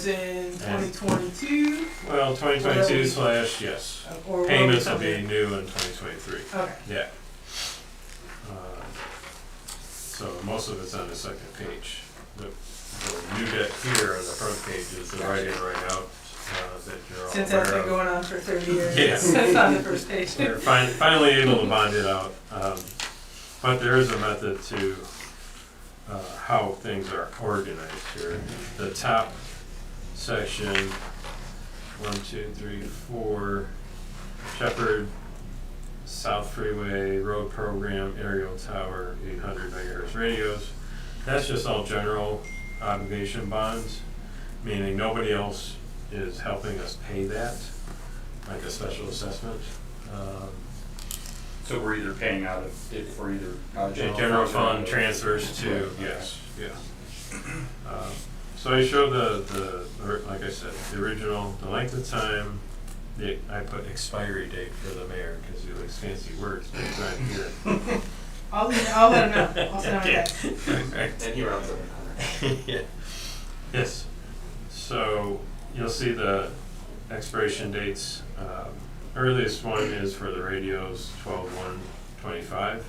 in 2022? Well, 2022 slash, yes. Or Payments will be new in 2023. Okay. Yeah. So most of it's on the second page. The new debt here on the front page is the write in, write out that you're all Since aware that's been of. going on for 30 years. Yeah. It's on the first page. We're finally able to bond it out. But there is a method to how things are organized here. The top section, 1, 2, 3, 4, Shepherd South Freeway Road Program Aerial Tower 800 megahertz radios. That's just all general obligation bonds, meaning nobody else is helping us pay that, like a special assessment. So we're either paying out of it for either General fund transfers to, yes, yeah. So I showed the, like I said, the original, the length of time, I put expiry date for the mayor because he likes fancy words, but he's not here. I'll let him know. I'll send him a text. And he runs it. Yeah. Yes. So you'll see the expiration dates. Earliest one is for the radios, 12/1/25.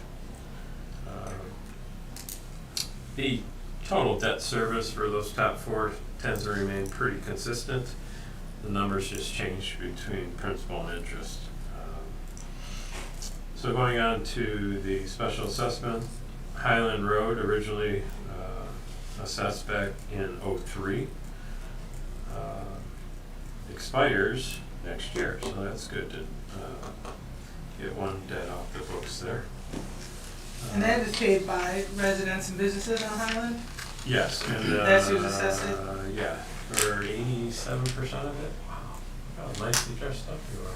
The total debt service for those top four tends to remain pretty consistent. The numbers just change between principal and interest. So going on to the special assessment, Highland Road, originally assessed back in '03, expires next year, so that's good to get one debt off the books there. And that is paid by residents and businesses on Highland? Yes, and That's who's assessed it? yeah, for 87% of it. Wow, how nicely dressed up you are.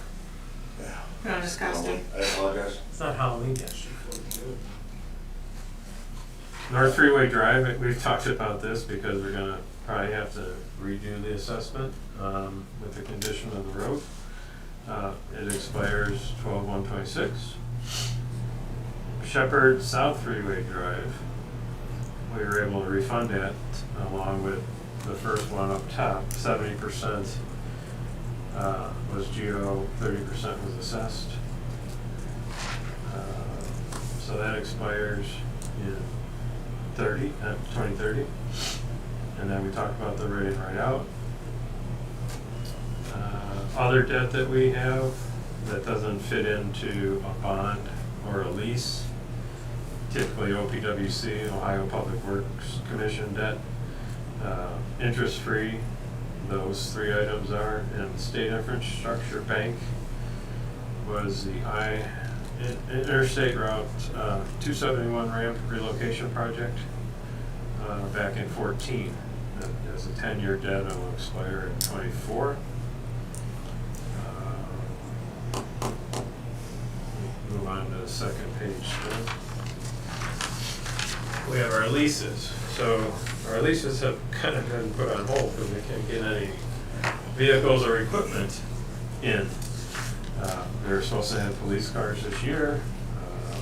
Put on his costume. I apologize. It's not Halloween yet. North Freeway Drive, we've talked about this because we're gonna probably have to redo the assessment with the condition of the road. It expires 12/1/26. Shepherd South Freeway Drive, we were able to refund that along with the first one up top. 70% was GO, 30% was assessed. So that expires in 2030. And then we talked about the write in, write out. Other debt that we have that doesn't fit into a bond or a lease, typically OPWC, Ohio Public Works Commission debt, interest-free, those three items are, and State Infrastructure Bank was the Interstate Route 271 ramp relocation project back in 14. There's a 10-year debt that will expire in 24. Move on to the second page then. We have our leases. So our leases have kind of been put on hold because we can't get any vehicles or equipment in. We were supposed to have police cars this year.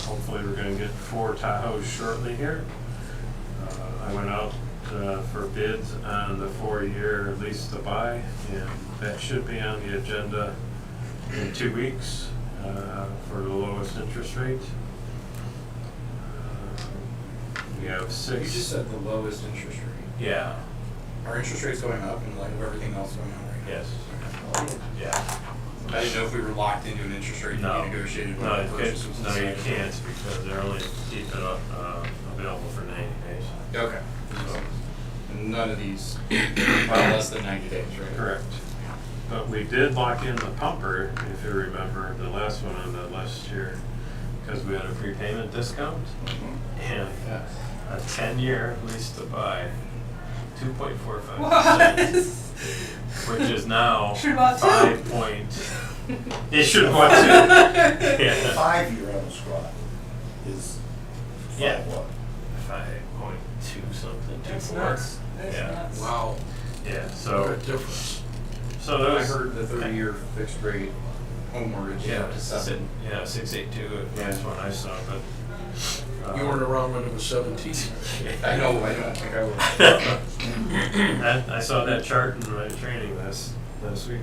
Hopefully we're going to get 4 Tahoes shortly here. I went out for bids on the 4-year lease to buy, and that should be on the agenda in 2 weeks for the lowest interest rate. We have 6. You just said the lowest interest rate. Yeah. Are interest rates going up in light of everything else going on right now? Yes. Yeah. I didn't know if we were locked into an interest rate No. to be negotiated. No, you can't because they're only keeping it available for 90 days. Okay. So, And none of these are less than 90 days, right? correct. But we did lock in the pumper, if you remember, the last one on the list here, because we had a prepayment discount and a 10-year lease to buy, 2.45%, which is now Should have bought 2. 5 point. It should have bought 2. Yeah. 5-year on the squad is Yeah. what? 5.2 something, That's 2.4. nuts. That's Yeah. nuts. Wow. Yeah, so difference. so I those heard the 30-year fixed rate home mortgage yeah, up to 7. yeah, 682 last one I saw, but You weren't around when it was 17. I know, I don't think I will. I saw that chart in my training last week.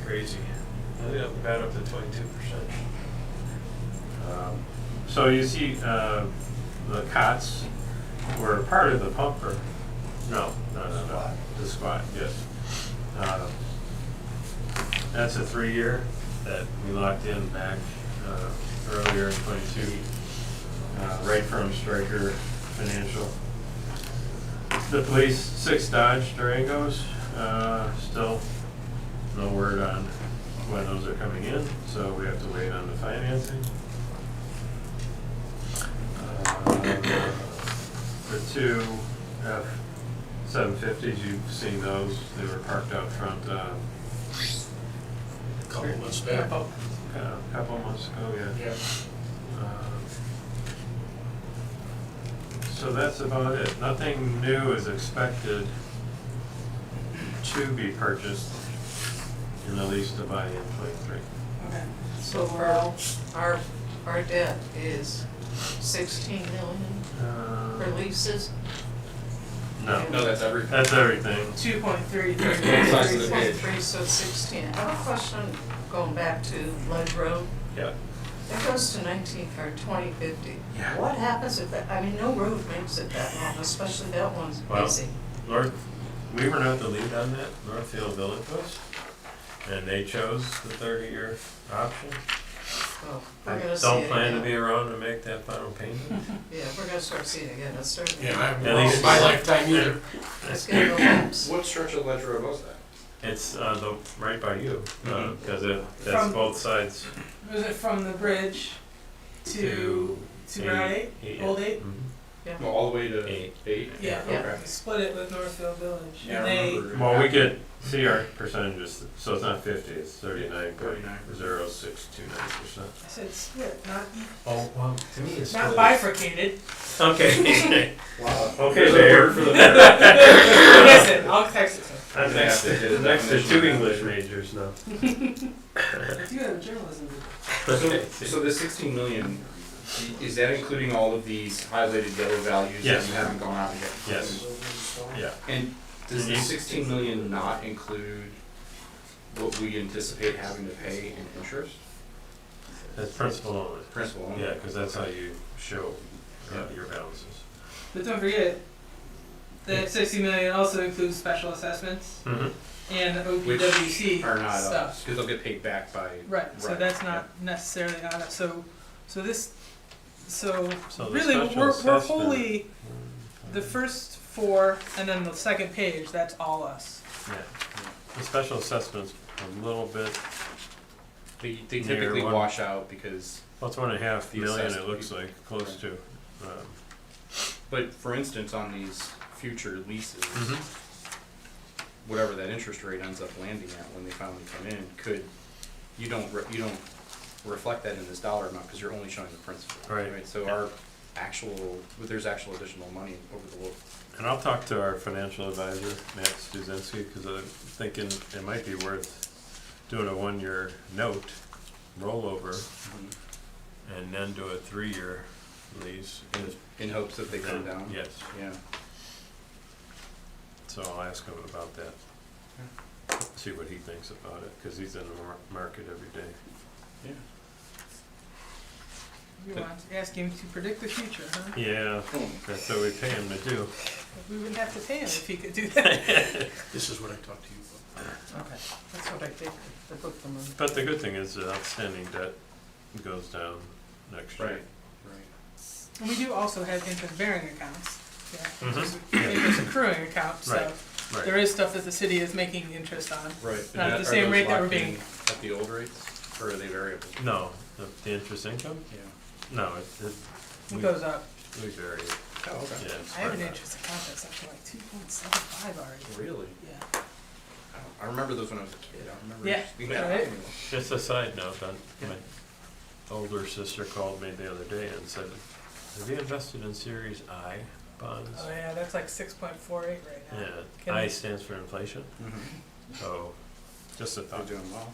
Crazy. I think it got up to 22%. So you see, the cots were part of the pumper. No. The squat, yes. That's a 3-year that we locked in back earlier in 22, right from Stryker Financial. The police, 6 Dodge Durangos, still no word on when those are coming in, so we have to wait on the financing. The 2 F-750s, you've seen those, they were parked out front Couple months back. a couple months ago, yeah. Yeah. So that's about it. Nothing new is expected to be purchased in the lease to buy in 23. Okay. So our debt is 16 million for leases? No, No, that's everything. that's everything. 2.3. Size of the page. 3.3, so 16. I have a question going back to Ledge Road. Yeah. It goes to 2050. Yeah. What happens if that, I mean, no road makes it that long, especially that one's Well, busy. We were not the lead on that, Northfield Village was, and they chose the 30-year option. Well, I we're gonna see don't it plan to again. be around to make that final payment. Yeah, we're gonna start seeing it again. It's starting. Yeah, I haven't At been least- in my lifetime either. It's getting the lumps. What stretch of Ledge Road was that? It's right by you, Mhm. because that's From- both sides Was it from the bridge to Route 8? Old 8? Mhm. Yeah. No, all the way to 8. 8? Yeah. Okay. Split it with Northfield Village. Yeah, And I they, remember. Well, we get, see our percentages, so it's not 50, it's 39.0629%. I said split, not Oh, well, to me it's not bifurcated. Okay. Wow. Okay, There's a Mayor. word for the Listen, I'll text it to I'm next to, next to 2 English majors now. you. I do have a journalism degree. So the 16 million, is that including all of these highlighted yellow values that Yes. you haven't gone out and yet? Yes. Yeah. And does the 16 million not include what we anticipate having to pay in interest? That's principal only. Principal only? Yeah, because that's how you show your balances. But don't forget, that 60 million also includes special assessments Mm-hmm. and the Which OPWC are not stuff. us, because they'll get paid back by. Right, so Right, that's not necessarily on us. So this, so So the really, special we're assessment- wholly, the first 4 and then the second page, that's all us. Yeah. The special assessment's a little bit, They Near typically one. wash out because, well, it's 1.5 The million, assessed it looks people. like, close Right. to. but for instance, on these future leases, Mhm. whatever that interest rate ends up landing at when they finally come in, you don't reflect that in this dollar amount because you're only showing the principal. Right. So there's actual additional money over the. And I'll talk to our financial advisor, Matt Stuzinski, because I'm thinking it might be worth doing a 1-year note rollover and then do a 3-year lease. In hopes that they come down? Yes, Yeah. so I'll ask him about that. See what he thinks about it, because he's in the market every day. Yeah. You want to ask him to predict the future, huh? Yeah, that's what we pay him to do. We wouldn't have to pay him if he could do that. This is what I talked to you about. Okay, that's what I think, the book from him. But the good thing is the outstanding debt goes down next year. Right. And we do also have interest-bearing accounts, yeah, Mhm. interest accruing accounts, so Right, there right. is stuff that the city is making interest on. Right. Not at the same rate that we're being- At the old rates, or are they variable? No, the interest income? Yeah. No, It goes up. we vary, Oh, okay. yeah. it's I have an spread out. interest account that's up to like 2.75 already. Really? Yeah. I remember those when I was a kid. I remember Yeah, being right. that. Just a side note, my older sister called me the other day and said, have you invested in Series I bonds? Oh yeah, that's like 6.48 right now. Yeah, Can I we- stands for inflation, Mm-hmm. so just a They're thought. doing well.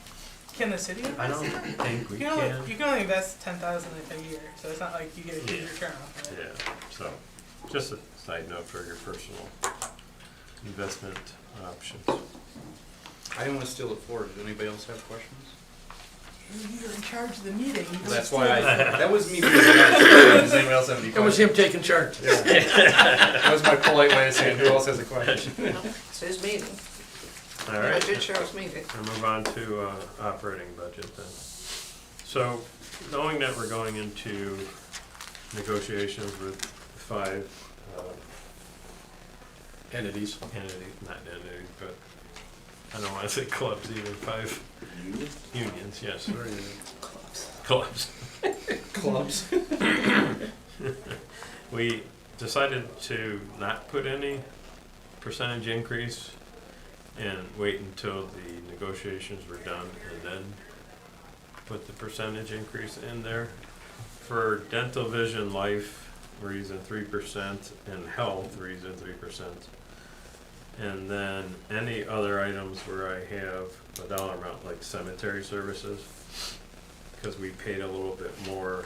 Can the city invest I don't in it? think we You can only, can. you can only invest 10,000 a year, so it's not like you get a huge Yeah. return off of it. Yeah, so, just a side note for your personal investment options. I didn't want to steal the floor. Did anybody else have questions? You're in charge of the meeting. You don't That's steal why the floor. that was me being nice. Does anybody else have any It was questions? him taking charge. That was my polite way of saying, who else has a question? It's his meeting, All right. budget show's meeting. We'll move on to operating budget then. So, knowing that we're going into negotiations with 5 Entities. entities, not entities, but I don't want to say clubs even, 5 unions, yes. Clubs. Clubs. We decided to not put any percentage increase and wait until the negotiations were done and then put the percentage increase in there. For dental, vision, life, we're using 3%, and health, we're using 3%. And then any other items where I have a dollar amount, like cemetery services, because we paid a little bit more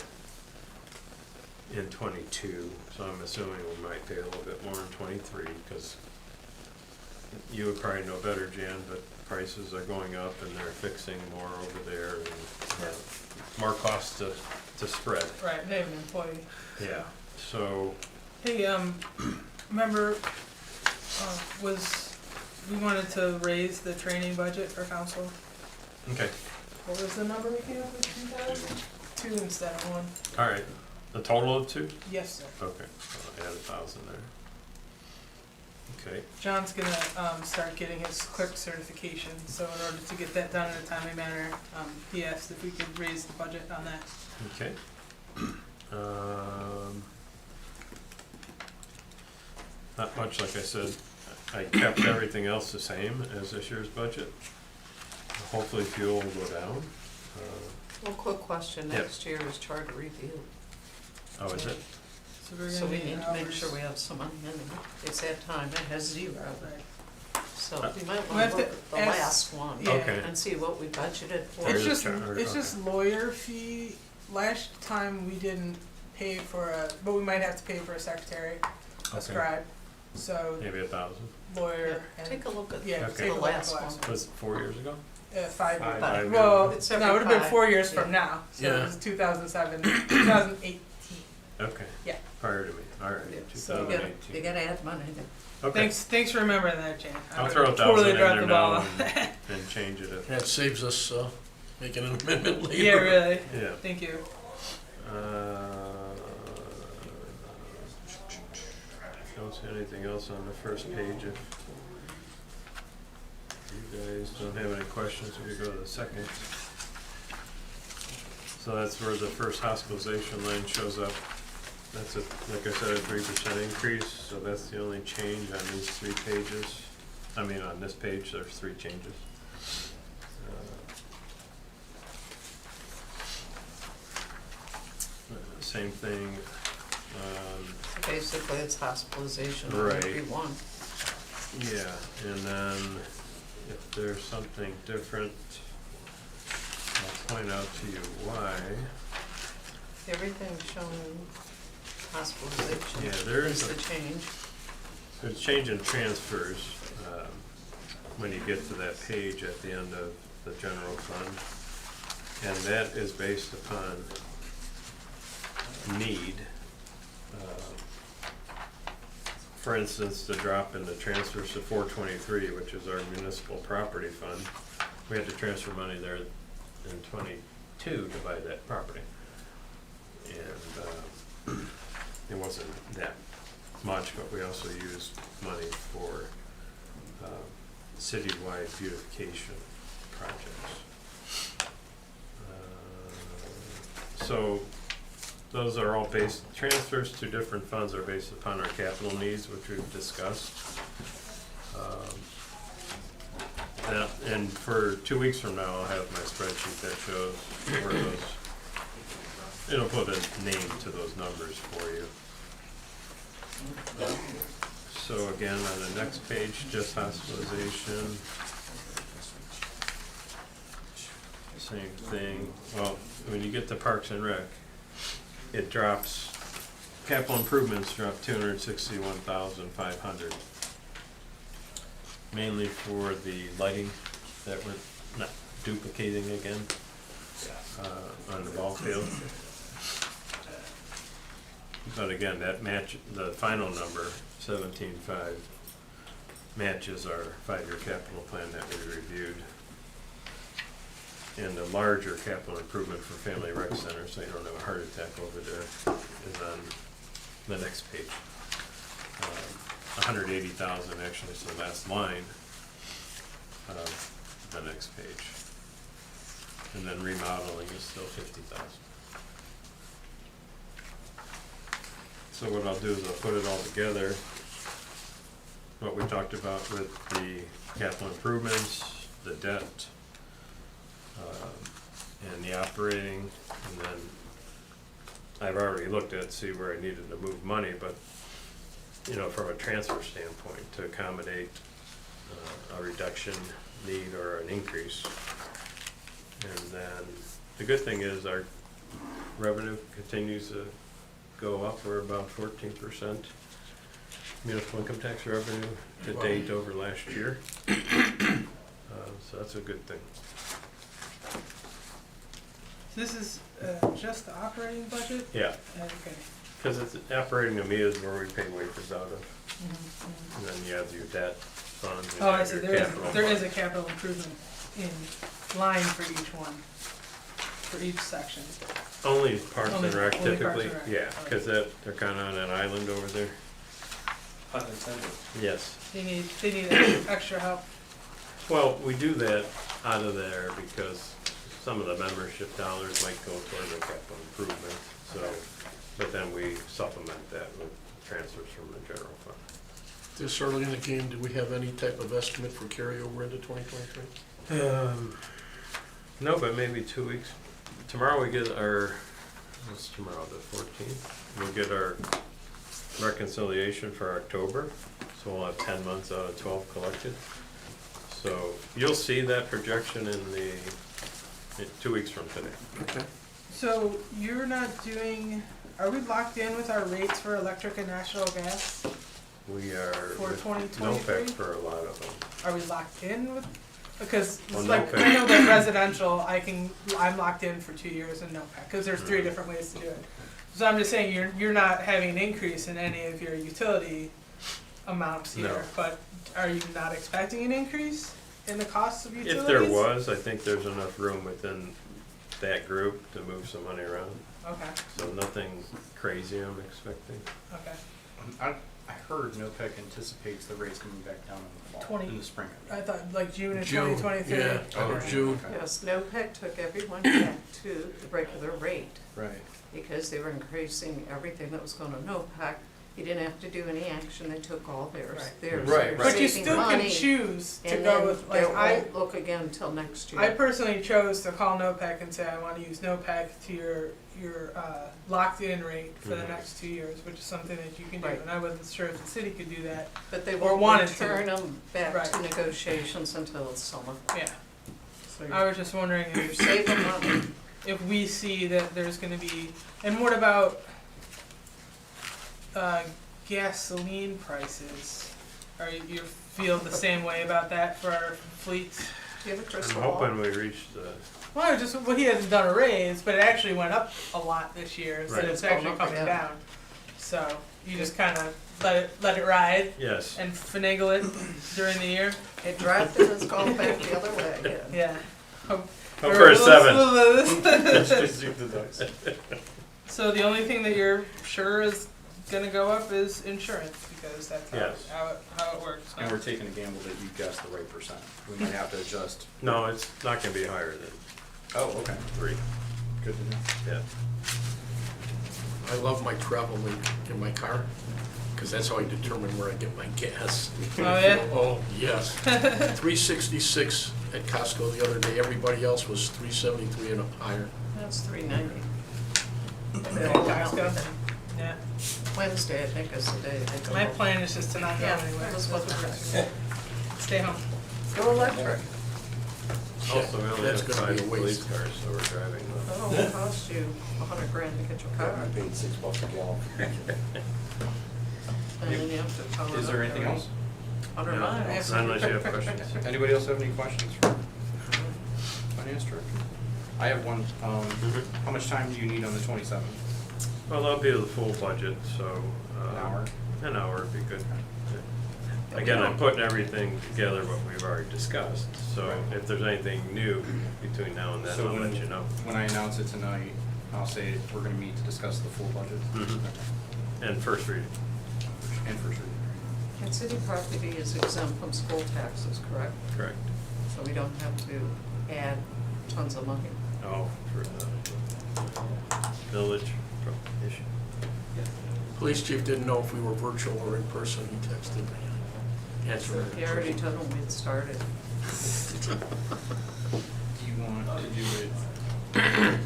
in '22, so I'm assuming we might pay a little bit more in '23, because you would probably know better, Jan, but prices are going up and they're fixing more over there and more cost to spread. Right, they have an employee. Yeah, so, Hey, remember, we wanted to raise the training budget for council. okay, What was the number we came up with, 2,000? 2 instead of 1. all right. A total of 2? Yes, sir. Okay, so I'll add 1,000 there. Okay, John's gonna start getting his clerk certification, so in order to get that done in a timely manner, he asked if we could raise the budget on that. okay. Not much, like I said, I kept everything else the same as this year's budget. Hopefully fuel will go down. One quick question, Yep. next year is charter review, Oh, is it? So we're so gonna we need need to make hours. sure we have some money in there. It's that time, it has 0, Right. so Uh, you might we wanna have to look at the ask- last one Yeah. Okay. and see what we budgeted for. It's Or just, the charter, it's just lawyer fee. Last time we didn't pay for but we might have to pay for a secretary, a Okay. scribe, so Maybe 1,000. lawyer and, Take a look at yeah, Okay. take the a look at last the last one. Was it 4 years ago? 5 years. 5 years Well, ago? It's no, every it would have been 5, 4 years yeah. from now, so Yeah. it was 2007, 2018. Okay. Yeah. Prior to me, all right, Yeah, so you gotta, you 2018. gotta add money there. Okay, Thanks for remembering that, Jan. I'll throw 1,000 totally in dropped there the now ball. and change it if, That saves us making an amendment later. Yeah, really. yeah. Thank you. Don't see anything else on the first page. If you guys don't have any questions, we could go to the second. So that's where the first hospitalization line shows up. That's a, like I said, a 3% increase, so that's the only change on these 3 pages. I mean, on this page, there's 3 changes. Same thing, So basically, it's hospitalization on Right. every one. yeah, and then if there's something different, I'll point out to you why. Everything's shown hospitalization. Yeah, there is the a- change. There's change in transfers, when you get to that page at the end of the general fund. And that is based upon need. For instance, the drop in the transfers to 423, which is our municipal property fund, we had to transfer money there in '22 to buy that property. And it wasn't that much, but we also used money for citywide beautification projects. So those are all based, transfers to different funds are based upon our capital needs, which we've discussed. And for 2 weeks from now, I'll have my spreadsheet that shows where those, it'll put a name to those numbers for you. So again, on the next page, just hospitalization. same thing. Well, when you get to Parks and Rec, it drops, capital improvements drop 261,500. Mainly for the lighting that we're not duplicating again on the ball field. But again, that match, the final number, 17.5, matches our 5-year capital plan that we reviewed. And the larger capital improvement for Family Rec Center, so you don't have a heart attack over there, is on the next page. 180,000 actually is the last line of the next page. And then remodeling is still 50,000. So what I'll do is I'll put it all together, what we talked about with the capital improvements, the debt, and the operating, and then I've already looked at, see where I needed to move money, but, you know, from a transfer standpoint, to accommodate a reduction need or an increase. And then, the good thing is our revenue continues to go up. We're about 14% municipal income tax revenue to date over last year. So that's a good thing. This is just the operating budget? Yeah, Okay. because it's operating to me is where we pay wages out of, Mhm. and then you have your debt fund. and Oh, you I have see, your there capital is a fund. capital improvement in line for each one, for each section. Only Parks and Rec Only Parks typically, and Rec. yeah, because they're kind of on an island over there. Unintended. Yes. They need extra help. Well, we do that out of there because some of the membership dollars might go toward the capital improvement, so, but then we supplement that with transfers from the general fund. This early in the game, do we have any type of estimate for carryover into 2023? No, but maybe 2 weeks. Tomorrow we get our, what's tomorrow, the 14th? We'll get our reconciliation for October, so we'll have 10 months out of 12 collected. So you'll see that projection in 2 weeks from today. Okay. So you're not doing, are we locked in with our rates for electric and natural gas We are for with 2023? NOPEC for a lot of them. Are we locked in with, because Well, it's like, NOPEC. I know that residential, I'm locked in for 2 years in NOPEC, because there's 3 Mhm. different ways to do it. So I'm just saying, you're not having an increase in any of your utility amounts here, No. but are you not expecting an increase in the costs of utilities? If there was, I think there's enough room within that group to move some money around. Okay, So nothing crazy I'm expecting. okay. I heard NOPEC anticipates the rates coming back down in the fall, 20. in the spring. I thought like June of June, 2023. yeah, Oh, June. okay. Yes, NOPEC took everyone back to the regular rate Right. because they were increasing everything that was going to NOPEC. You didn't have to do any action, they took all theirs. Right. Theirs. Right, You're right. But you saving still can money, choose to and go then with, they like, won't look again until next year. I personally chose to call NOPEC and say I want to use NOPEC to your locked in rate for the Mhm. next 2 years, which is something that you can do. Right. And I wasn't sure if the city could do that. But they or won't wanted to. return them back Right. to negotiations until the summer. Yeah. So I was just wondering you're if, saving money. if we see that there's going to be, and what about gasoline prices? Are you feel the same way about that for our fleets? Do you have a I'm crystal ball? hoping we reach the, Well, he hasn't done a raise, but it actually went up a lot this year, so Right. it's It's actually going up coming again. down. So you just kind of let it ride yes. and finagle it during the year. It dropped and it's gone back the other way again. Yeah. Hope For a 7. So the only thing that you're sure is gonna go up is insurance, because that's Yes. how it works. And we're taking a gamble that you guessed the right percent. We might have to adjust. No, it's not gonna be higher than Oh, okay. 3. Good to know. Yeah. I love my travel in my car, because that's how I determine where I get my gas. Oh, yeah? Oh, yes. 366 at Costco the other day, everybody else was 373 and up higher. That's $3.90. Yeah. Wednesday, I think, is the day they go. My plan is just to not go Yeah, anywhere. that's what That's what we're we're doing. Stay home. Go electric. Also, we only That's have gonna be a 5 police waste. cars, so we're driving them. That'll cost you $100,000 to get your car. I paid $6 a gallon. And then you have to tow it Is there up anything there. else? 100 No, miles. unless you have questions. Anybody else have any questions for Finance Director? I have one, how much time do you need on the 27th? Well, that'll be the full budget, so. An hour? An hour would be good. we Again, I'm don't- putting everything together what we've already discussed, so Right. if there's anything new between now and then, So I'll when- let you know. When I announce it tonight, I'll say we're gonna meet to discuss the full budget. Mhm. And first reading. And first reading. And city property is exempt from school taxes, correct? Correct. So we don't have to add tons of money. Oh, for the village issue. Police chief didn't know if we were virtual or in person, he texted me. Answer He already told them we'd started. Do you want to do it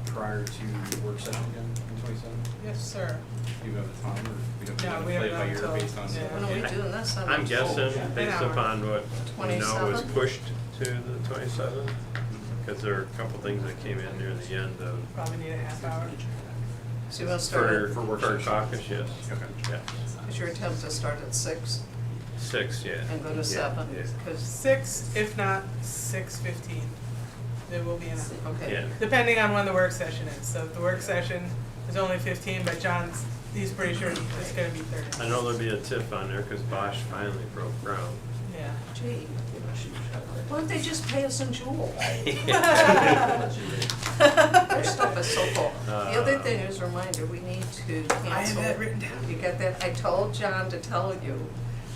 prior to the work session again, on 27th? Yes, sir. Do you have a time, or we don't, No, we we play it have by it ear until- based on? yeah. When are we doing this? I'm guessing, based hour. upon what we know was 27th? pushed to the 27th, because there are a couple things that came in near the end of. Probably need a half hour. So you want to start For work For session. caucus, yes. Okay. Yeah. is your attempt to start at 6 6, yeah. and go to Yeah, 7? yeah. Because, 6, if not 6:15. There will be enough. okay. Yeah. Depending on when the work session is. So if the work session is only 15, but he's pretty sure it's gonna be 30. I know there'll be a TIF on there, because Bosch finally broke ground. Yeah. Gee, why don't they just pay us in jewels? Their stuff is so cool. The other thing is, reminder, we need to cancel. I have that written down. You got that? I told John to tell you,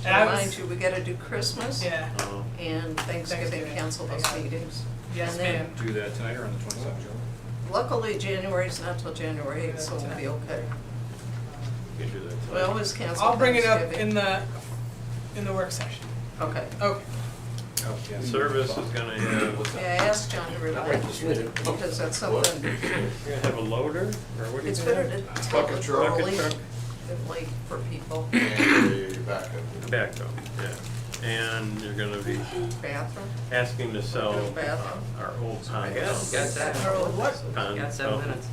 to And I was- remind you, we gotta do Christmas Yeah. Oh, and Thanksgiving, Thanksgiving. cancel those I got it. meetings. Yes, And then- ma'am. Do that tonight or on the 27th? Luckily, January's not till January 8th, so we'll be okay. you can do that We tonight. always cancel I'll bring it up Thanksgiving. in the work session. Okay. Okay. Oh, yeah. Service is gonna have, Yeah, I asked John to remind you, because that's something, you're gonna have a loader, or what do you it's gonna better have? to tell Bucket it truck. early Bucket than late for people. Backhoe, yeah. And you're gonna be Bathroom, asking to sell Bathroom. our old pond Yes, got that. Or what? pond Got 7 pump. minutes.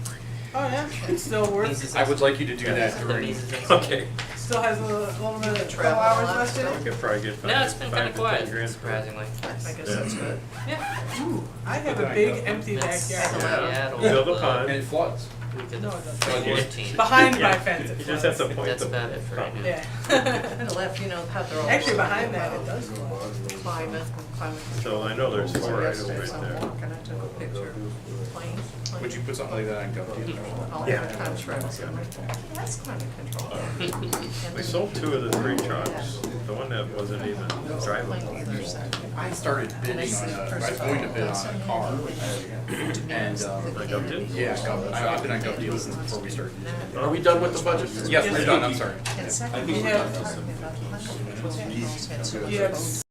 Oh, yeah, it still works. I would like you to do that The during, means is- Okay. Still has a little bit of couple Travel a hours lot left in still. it. We could probably get No, it's been kind 5 of to quiet, 10 grand. surprisingly. I guess that's good. Yeah. Ooh, I have a big empty It's backyard. Seattle, Build a the- pond. and it floods. We did No, the it doesn't. 14. Behind Yeah. my fence. it You just have to floods. point That's the about it for right pump. now. Yeah. And left, you know, how they're all. Actually, talking behind that, it about does flood. Climate and climate control. So I know there's 4 So items yesterday, right as I'm there. walking, I took a picture, plane. Would you put something like that on GovDeals? All Yeah. the contracts, I'm like, that's climate control. And We then- sold 2 of the 3 trucks. The one that wasn't even Plane drivable. either side. I started bidding on I was going to bid on a car, and, Like up to? yeah, I've been on GovDeals before we started using it. Are we done with the budget? Yes, we're done, I'm sorry. And second, We we have- were talking about climate control controls had so much You have votes.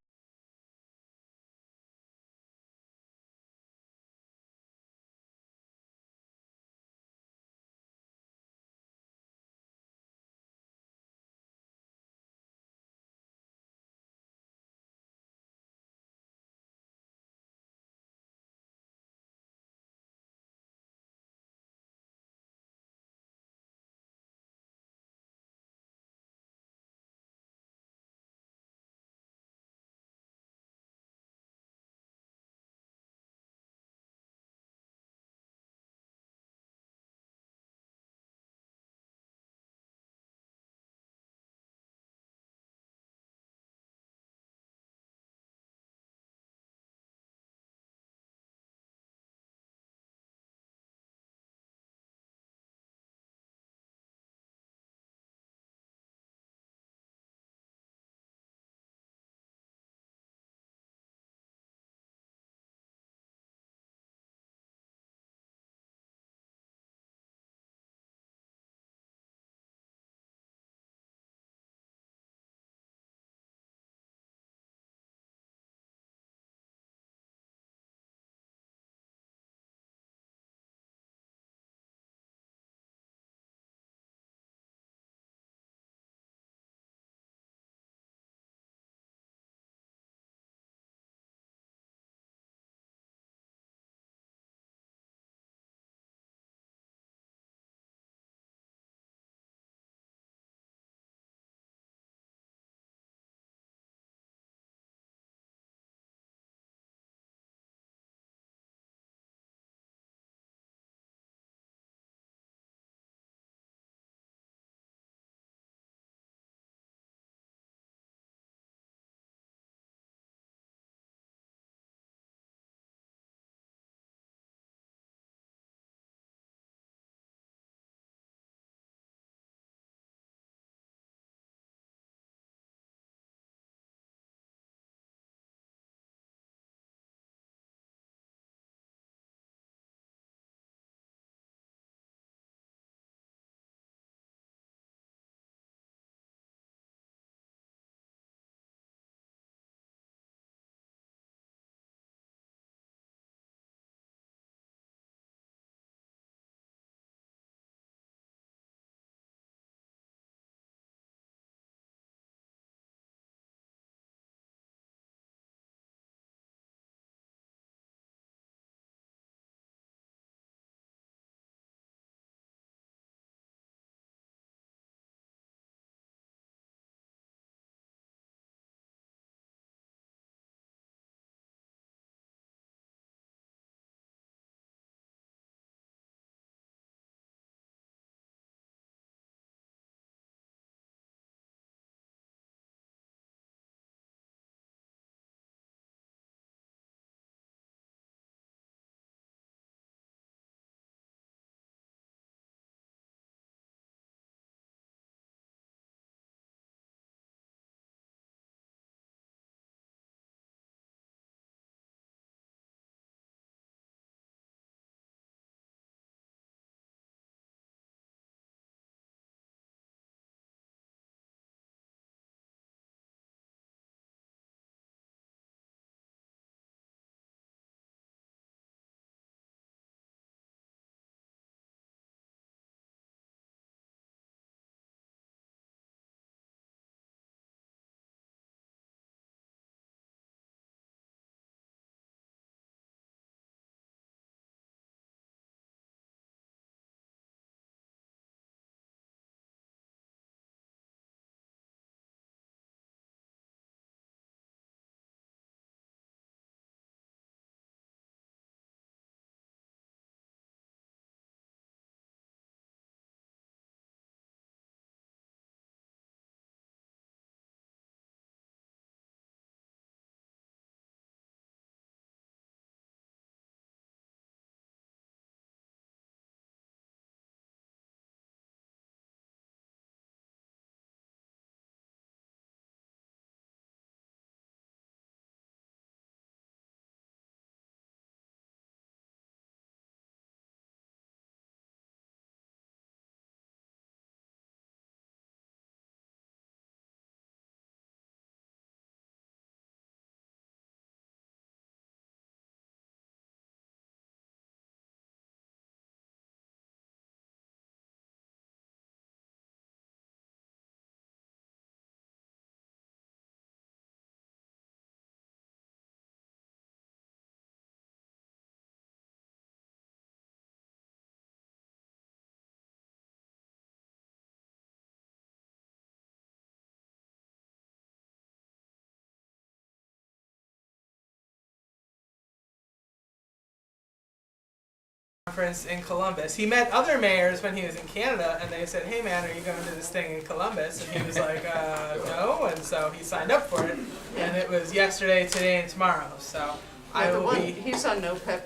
conference in Columbus. He met other mayors when he was in Canada, and they said, "Hey man, are you going to this thing in Columbus?" And he was like, "No," and so he signed up for it. And it was yesterday, today, and tomorrow. So I Yeah, the will one, be. he's on NOPEC,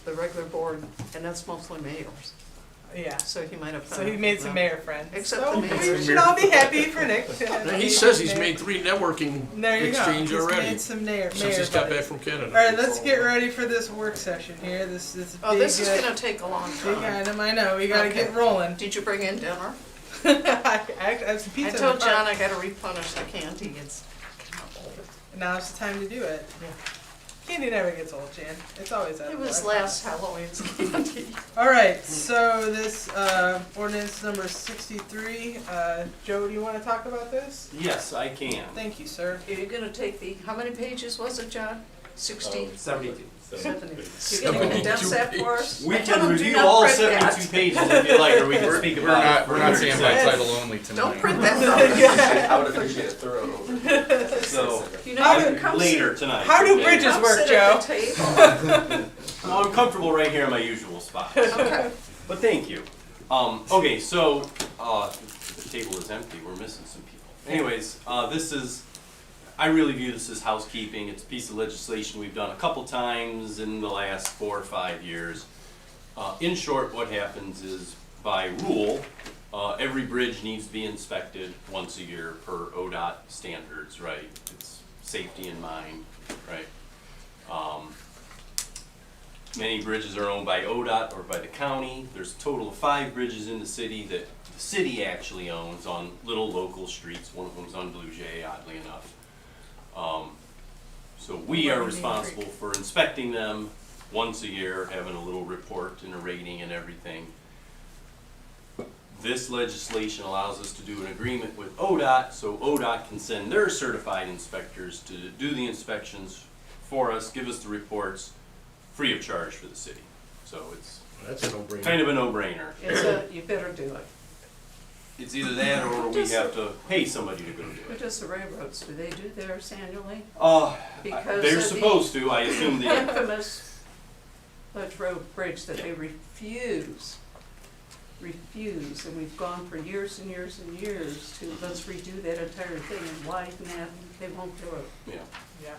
the regular board, and that's mostly mayors, Yeah. so he might have. So he made some mayor friends. Except so the mayor. we should all be happy for Nick. Now, he says he's made 3 networking There you exchange go. He's already made some mayor since he's got back buddies. from Canada. All right, let's get ready for this work session here. This big, Oh, this is gonna take a long big time. item. I know. We got to Okay. get rolling. Did you bring in dinner? I have some I pizza. in told the car. John I gotta replenish the candy, it's kind of old. Now's the time to do it. Candy never gets old, Jan. It's always It edible. was I last Halloween's candy. All right, so this ordinance number 63. Joe, do you want to talk about this? Yes, I can. Thank you, sir. Are you gonna take the, how many pages was it, John? 60? 72. 70. You gonna condense that for us? We I told can him, do review not all print that. 72 pages if you like, or we can speak We're about not, it. we're not saying by Yes. title only tonight. Don't print that. I would appreciate a thorough overview. So, You know, you can come later sit, tonight. How do okay? bridges come work, sit Joe? at the table. Well, I'm comfortable right here in my usual spot. Okay. But thank you. Okay, so, the table is empty, we're missing some people. Anyways, this is, I really view this as housekeeping. It's a piece of legislation we've done a couple times in the last 4 or 5 years. In short, what happens is, by rule, every bridge needs to be inspected once a year per ODOT standards, right? It's safety in mind, right? Many bridges are owned by ODOT or by the county. There's a total of 5 bridges in the city that the city actually owns on little local streets. One of them's on Blue Jay, oddly enough. So we are responsible for inspecting them once a year, having a little report and a rating and everything. This legislation allows us to do an agreement with ODOT, so ODOT can send their certified inspectors to do the inspections for us, give us the reports, free of charge for the city. So it's That's a no-brainer. kind of a no-brainer. You better do it. It's either that or we have to pay somebody to go do Who it. does the railroads? Do they do theirs annually? They're Because of the supposed to, I assume they, infamous Ledge Road Bridge that they refuse, and we've gone for years and years and years to, let's redo that entire thing and widen that, they won't do it, yeah. Yeah.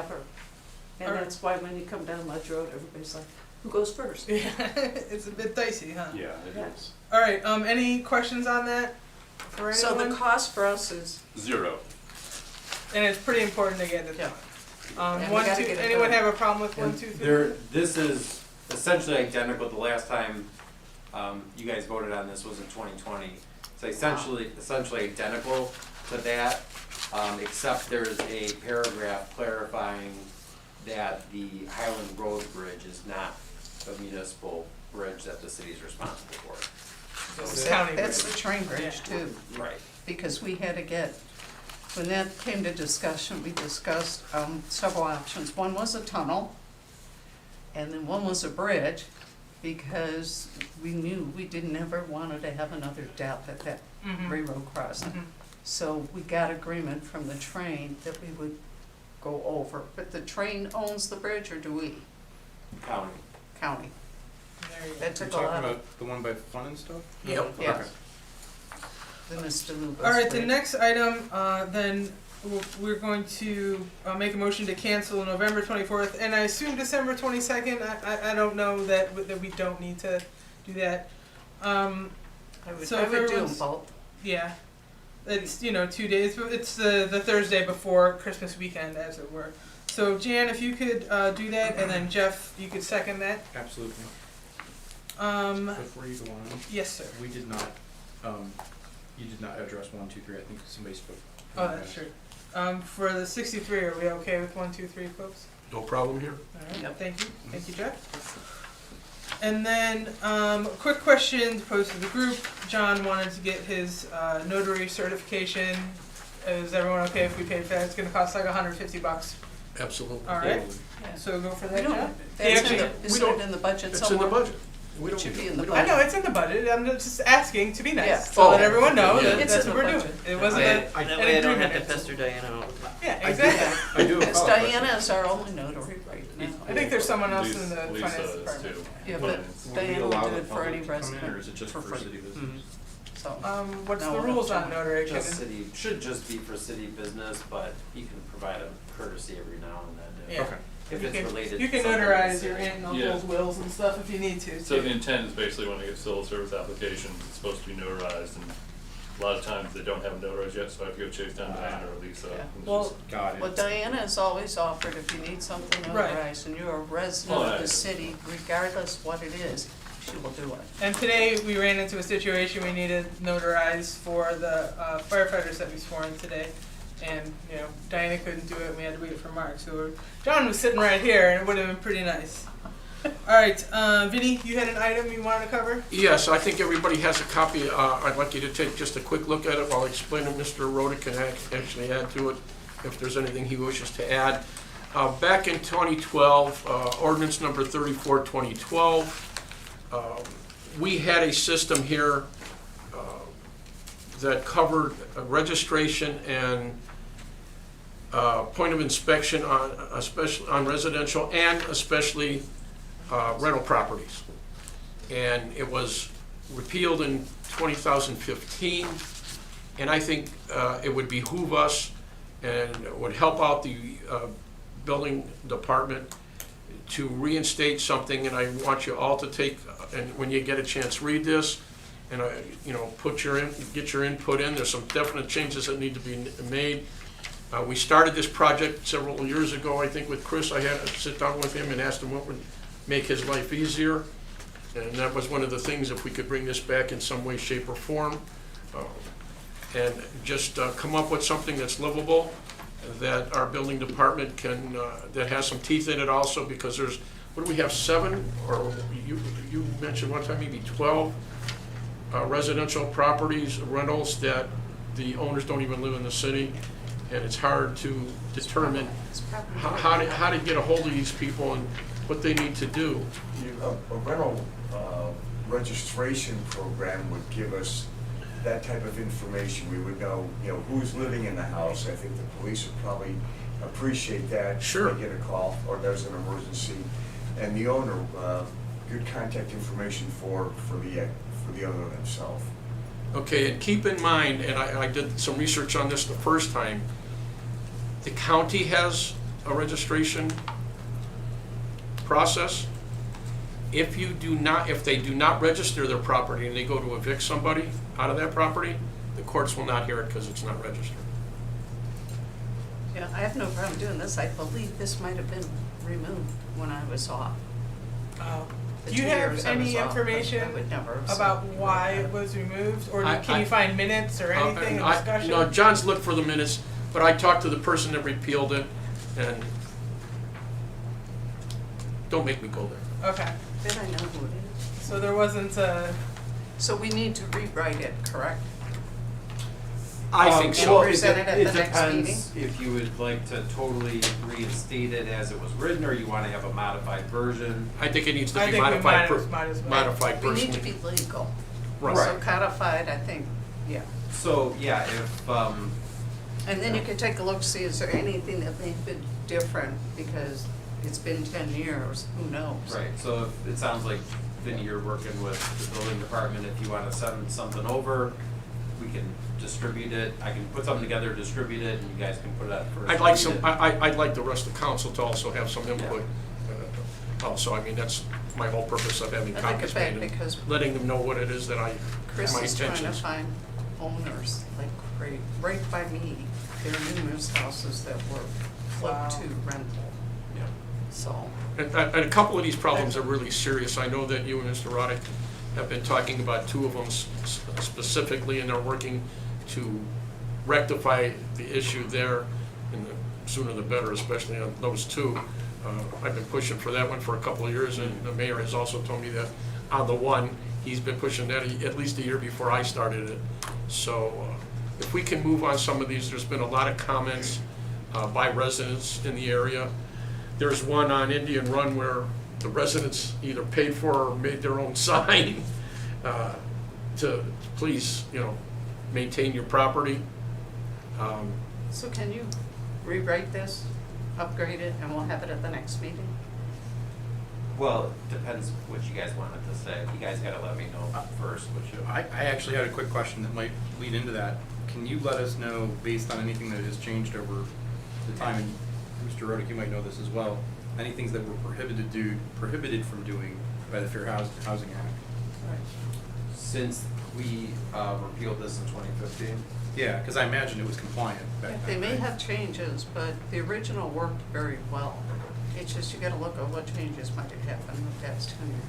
ever. And Alright. that's why when you come down Ledge Road, everybody's like, who goes first? Yeah. It's a bit dicey, huh? Yeah, it Yeah. is. All right. Any questions on that for So anyone? the cost for us is, 0. And it's pretty important to get it Yeah. done. And we 1, gotta 2. get it Anyone done. have a problem with 1, And 2, 3? this is essentially identical, the last time, you guys voted on this was in 2020. It's essentially identical to that, except there's a paragraph clarifying that the Highland Road Bridge is not a municipal bridge that the city is responsible for. It's county that's bridge. the train bridge Yeah. too. Right. Because we had to get, when that came to discussion, we discussed several options. One was a tunnel, and then one was a bridge, because we knew we didn't ever wanted to have another death at that Mhm. railroad crossing. Mhm. So we got agreement from the train that we would go over. But the train owns the bridge, or do we, County. county? There you go. That You're took a talking lot of, about the one by Fun and stuff? Yep. yeah. The Mr. Lubas All right, the bridge. next item, then we're going to make a motion to cancel November 24th, and I assume December 22nd. I don't know that we don't need to do that. I would so do if them everyone's- both. Yeah, it's 2 days, but it's the Thursday before Christmas weekend, as it were. So Jan, if you could do that, and then Jeff, you could second that. Absolutely. Before you go on, Yes, sir. we did not, you did not address 1, 2, 3. I think somebody spoke. Oh, that's true. For the 63, are we okay with 1, 2, 3, folks? No problem here. All right, Yep. thank you, Jeff. And then, quick question posed to the group. John wanted to get his notary certification. Is everyone okay if we pay for that? It's gonna cost like $150. Absolutely. All right, Yeah. so go for We that, don't, John? that's actually- in the, we isn't don't- it in the budget It's somewhere? in the budget. We It don't- should be in the we don't- I budget. know, it's in the budget, I'm just asking to be Yeah. nice, to let Oh. everyone know Yeah. that It's that's in what the we're doing. budget. It wasn't That a, I- an That way I don't have agreement. to pester Diana all the time. Yeah, I do- exactly. I do have a Because follow-up question. Diana is our only notary right now. I think there's someone else in the Lisa finance is department. too. Yeah, Would but we Diana allow will the do it for any public to come in, resident or is it just for for free. city business? Mhm. So, What's No, the we're rules not on doing notary? Just Can- city, should just be for city business, but you can provide a courtesy every now and then Yeah. Okay. if You it's can- related. You to can something in notarize the your city. aunt and uncle's wills and stuff if you need to. So too. the intent is basically when they get civil service applications, it's supposed to be notarized, and a lot of times they don't have them notarized yet, so I have to go chase down Diana or Lisa. Yeah. and it's Well, just- Got it. well, Diana has always offered if you need something Right. notarized and you're a resident Oh, of yeah. the city, regardless what it is, she will do it. And today, we ran into a situation we needed notarized for the firefighters that we swore in today. And, you know, Diana couldn't do it, and we had to wait for Mark, so John was sitting right here, and it would have been pretty nice. Alright, Vinny, you had an item you wanted to cover? Yes, I think everybody has a copy. I'd like you to take just a quick look at it while I explain it. Mr. Rhoda can actually add to it if there's anything he wishes to add. Back in 2012, ordinance number 34, 2012, we had a system here that covered registration and point of inspection on residential and especially rental properties. And it was repealed in 2015, and I think it would behoove us and would help out the building department to reinstate something, and I want you all to take, and when you get a chance, read this, and get your input in. There's some definite changes that need to be made. We started this project several years ago, I think with Chris. I had to sit down with him and asked him what would make his life easier. And that was one of the things, if we could bring this back in some way, shape, or form. And just come up with something that's livable, that our building department can, that has some teeth in it also, because there's, what do we have, 7? Or you mentioned one time maybe 12 residential properties, rentals, that the owners don't even live in the city. And it's hard to determine It's probably- how to get a hold of these people and what they need to do. A rental registration program would give us that type of information. We would know, who's living in the house. I think the police would probably appreciate that. Sure. They get a call or there's an emergency. And the owner, good contact information for the owner himself. Okay, and keep in mind, and I did some research on this the first time, the county has a registration process. If they do not register their property and they go to evict somebody out of that property, the courts will not hear it because it's not registered. Yeah, I have no problem doing this. I believe this might have been removed when I was off. The Do you 2 have years I any was off, but I information would never have said about anything why like it that. was removed, or I- can you find minutes or anything in discussion? No, John's looked for the minutes, but I talked to the person that repealed it, and don't make me go there. Okay, Then I know who it is. so there wasn't a, So we need to rewrite it, correct? I think so. Well, present it at the next depends if you would like to totally reinstate it as it was written, or you wanna have a modified version. I think it needs to I be think we modified, might as well. modified We need to personally. be legal. Right. So codified, I think, yeah. So, yeah, if, And then you can take a look, see is there anything that may have been different, because it's been 10 years, who knows? right, so if, it sounds like, Vinny, you're working with the building department, if you wanna send something over, we can distribute it, I can put something together, distribute it, and you guys can put it out first. I'd like some, I'd like the rest of the council to also have some input. Also, I mean, that's my whole purpose of having I'd like copies it back made, and because letting them know what it is that Chris my is trying to intentions. find owners, like right by me. There are numerous houses that were Wow. flipped to rental, Yeah. so. And a couple of these problems are really serious. I know that you and Mr. Roddick have been talking about 2 of them specifically, and they're working to rectify the issue there, and the sooner the better, especially on those 2. I've been pushing for that one for a couple of years, and the mayor has also told me that on the one, he's been pushing that at least a year before I started it. So if we can move on some of these, there's been a lot of comments by residents in the area. There's one on Indian Run where the residents either paid for or made their own sign to please, maintain your property. So can you rewrite this, upgrade it, and we'll have it at the next meeting? Well, it depends what you guys wanted to say. You guys gotta let me know first what you. I actually had a quick question that might lead into that. Can you let us know, based on anything that has changed over the time, and Mr. Rodick, you might know this as well, any things that were prohibited from doing by the Fair Housing Act? Since we repealed this in 2015. Yeah, because I imagine it was compliant back then. They may right? have changes, but the original worked very well. It's just you gotta look at what changes might have happened in the past 10 years.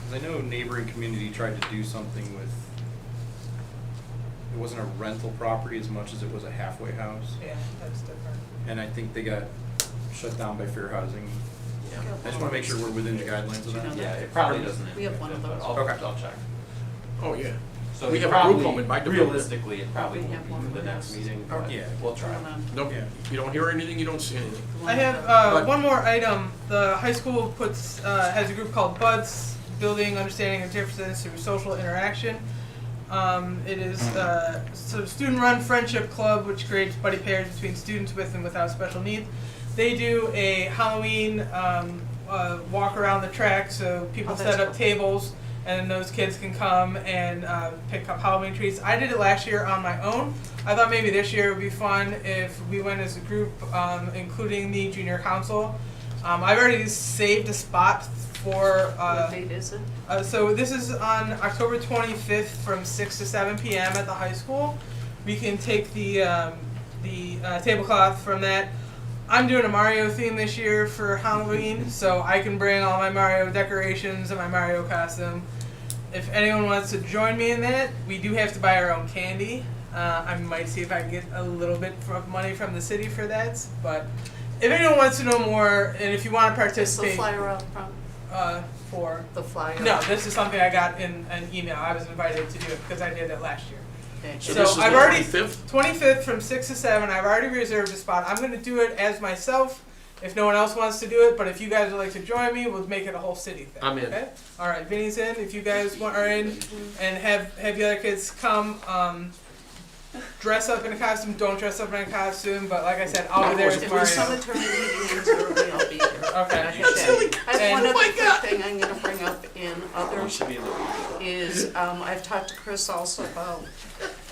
Because I know a neighboring community tried to do something with, it wasn't a rental property as much as it was a halfway house. Yeah, that's different. And I think they got shut down by Fair Housing. Yeah. I just want to make sure we're within the guidelines of Do you know that. Yeah, it probably doesn't. We have one of but those. I'll check. Oh, yeah. So We it have a group probably- home in my development. Realistically, it probably We won't have be one for the of next those. meeting, Or- but Yeah. we'll try. Nope, Yeah. you don't hear anything, you don't see anything. I have But- one more item. The high school has a group called BUDS, Building Understanding of Differences Through Social Interaction. It is sort of student-run friendship club, which creates buddy pairs between students with and without special needs. They do a Halloween walk around the track, so people Oh, that's set up cool. tables, and those kids can come and pick up Halloween trees. I did it last year on my own. I thought maybe this year it would be fun if we went as a group, including the junior council. I've already saved a spot for. What date is it? So this is on October 25th from 6 to 7 p.m. at the high school. We can take the tablecloth from that. I'm doing a Mario theme this year for Halloween, so I can bring all my Mario decorations and my Mario costume. If anyone wants to join me in that, we do have to buy our own candy. I might see if I can get a little bit of money from the city for that, but if anyone wants to know more, and if you want to Is the participate, flyer out front? for The flyer? no, this is something I got in an email. I was invited to do it because I did it last year. Okay. So So this is I've the already 25th? 25th from 6 to 7. I've already reserved a spot. I'm going to do it as myself if no one else wants to do it. But if you guys would like to join me, we'll make it a whole city thing. I'm in. Okay? All right, Vinny's in. If you guys are in, and have the other kids come. Dress up in a costume. Don't dress up in a costume. But like I said, I'll be there as If the Mario. cemetery meeting is early, I'll be here. Okay. I have And- one oh other my God. quick thing I'm gonna bring up in You others should be in the video. is, I've talked to Chris also about,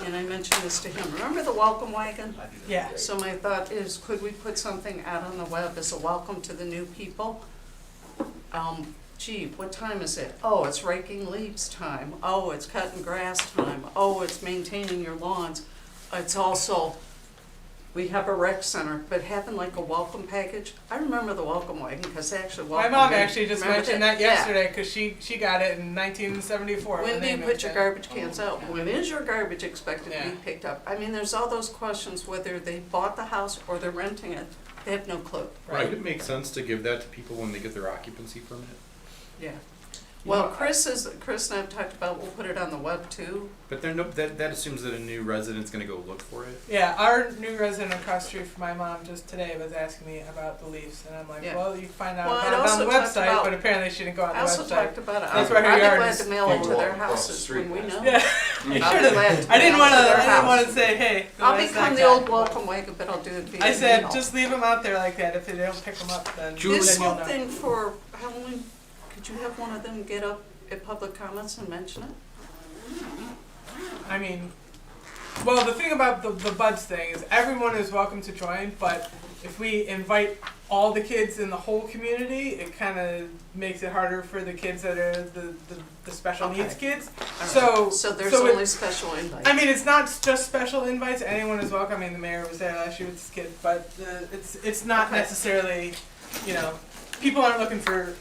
and I mentioned this to him, remember the welcome wagon? Yeah. So my thought is, could we put something out on the web as a welcome to the new people? Gee, what time is it? Oh, it's raking leaves time. Oh, it's cutting grass time. Oh, it's maintaining your lawns. It's also, we have a rec center, but having like a welcome package. I remember the welcome wagon because they actually My welcomed mom me. actually just Remember mentioned that Yeah. yesterday because she got it in 1974. When do you put your garbage? garbage cans out? When is your garbage expected to be Yeah. picked up? I mean, there's all those questions, whether they bought the house or they're renting it. They have no clue. Right. Would it make sense to give that to people when they get their occupancy permit? Yeah. Well, Chris and I've talked about, we'll put it on the web too. But that assumes that a new resident's gonna go look for it. Yeah, our new resident across the street from my mom just today was asking me about the leaves, and I'm like, Yeah. well, you can find out Well, about I'd it on also the talked website, about- but apparently she didn't go on the I also website. talked about it. That's where her I'd be yard glad is. to mail it to People their walk across the houses street when we past know. Yeah, I'll be should've- glad to I didn't mail want it to. to their I didn't want to house. say, hey. I'll that's become not the that. old welcome wagon, but I'll do it via I said, email. just leave them out there like that. If they don't pick them up, then Julie- This then you'll whole know. thing for Halloween, could you have one of them get up at public comments and mention it? I mean, well, the thing about the buds thing is everyone is welcome to join, but if we invite all the kids in the whole community, it kind of makes it harder for the kids that are the special Okay. needs kids. All right. So there's so it- only special invites. I mean, it's not just special invites. Anyone is welcome. I mean, the mayor was there last year with his kid, but it's not Okay. necessarily, you know, people aren't looking for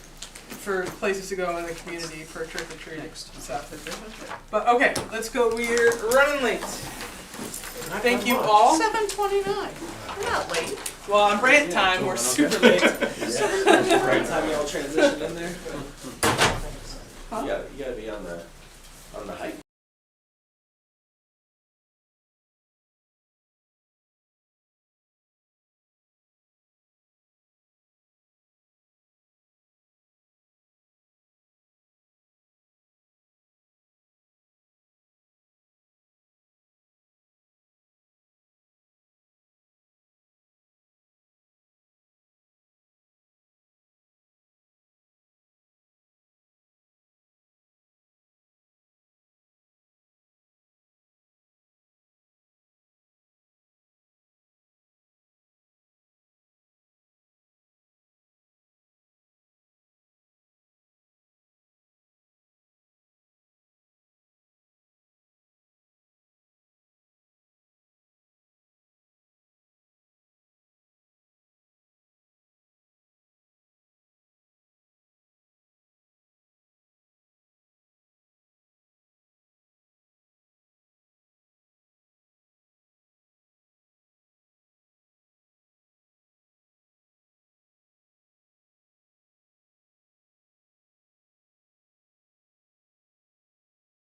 places to go in the community for trick or treating stuff. But okay, let's go. We're running late. Thank you all. 7:29. We're not late. Well, on break time, we're super late. Right time y'all transition in there. Huh? You gotta be on the hike.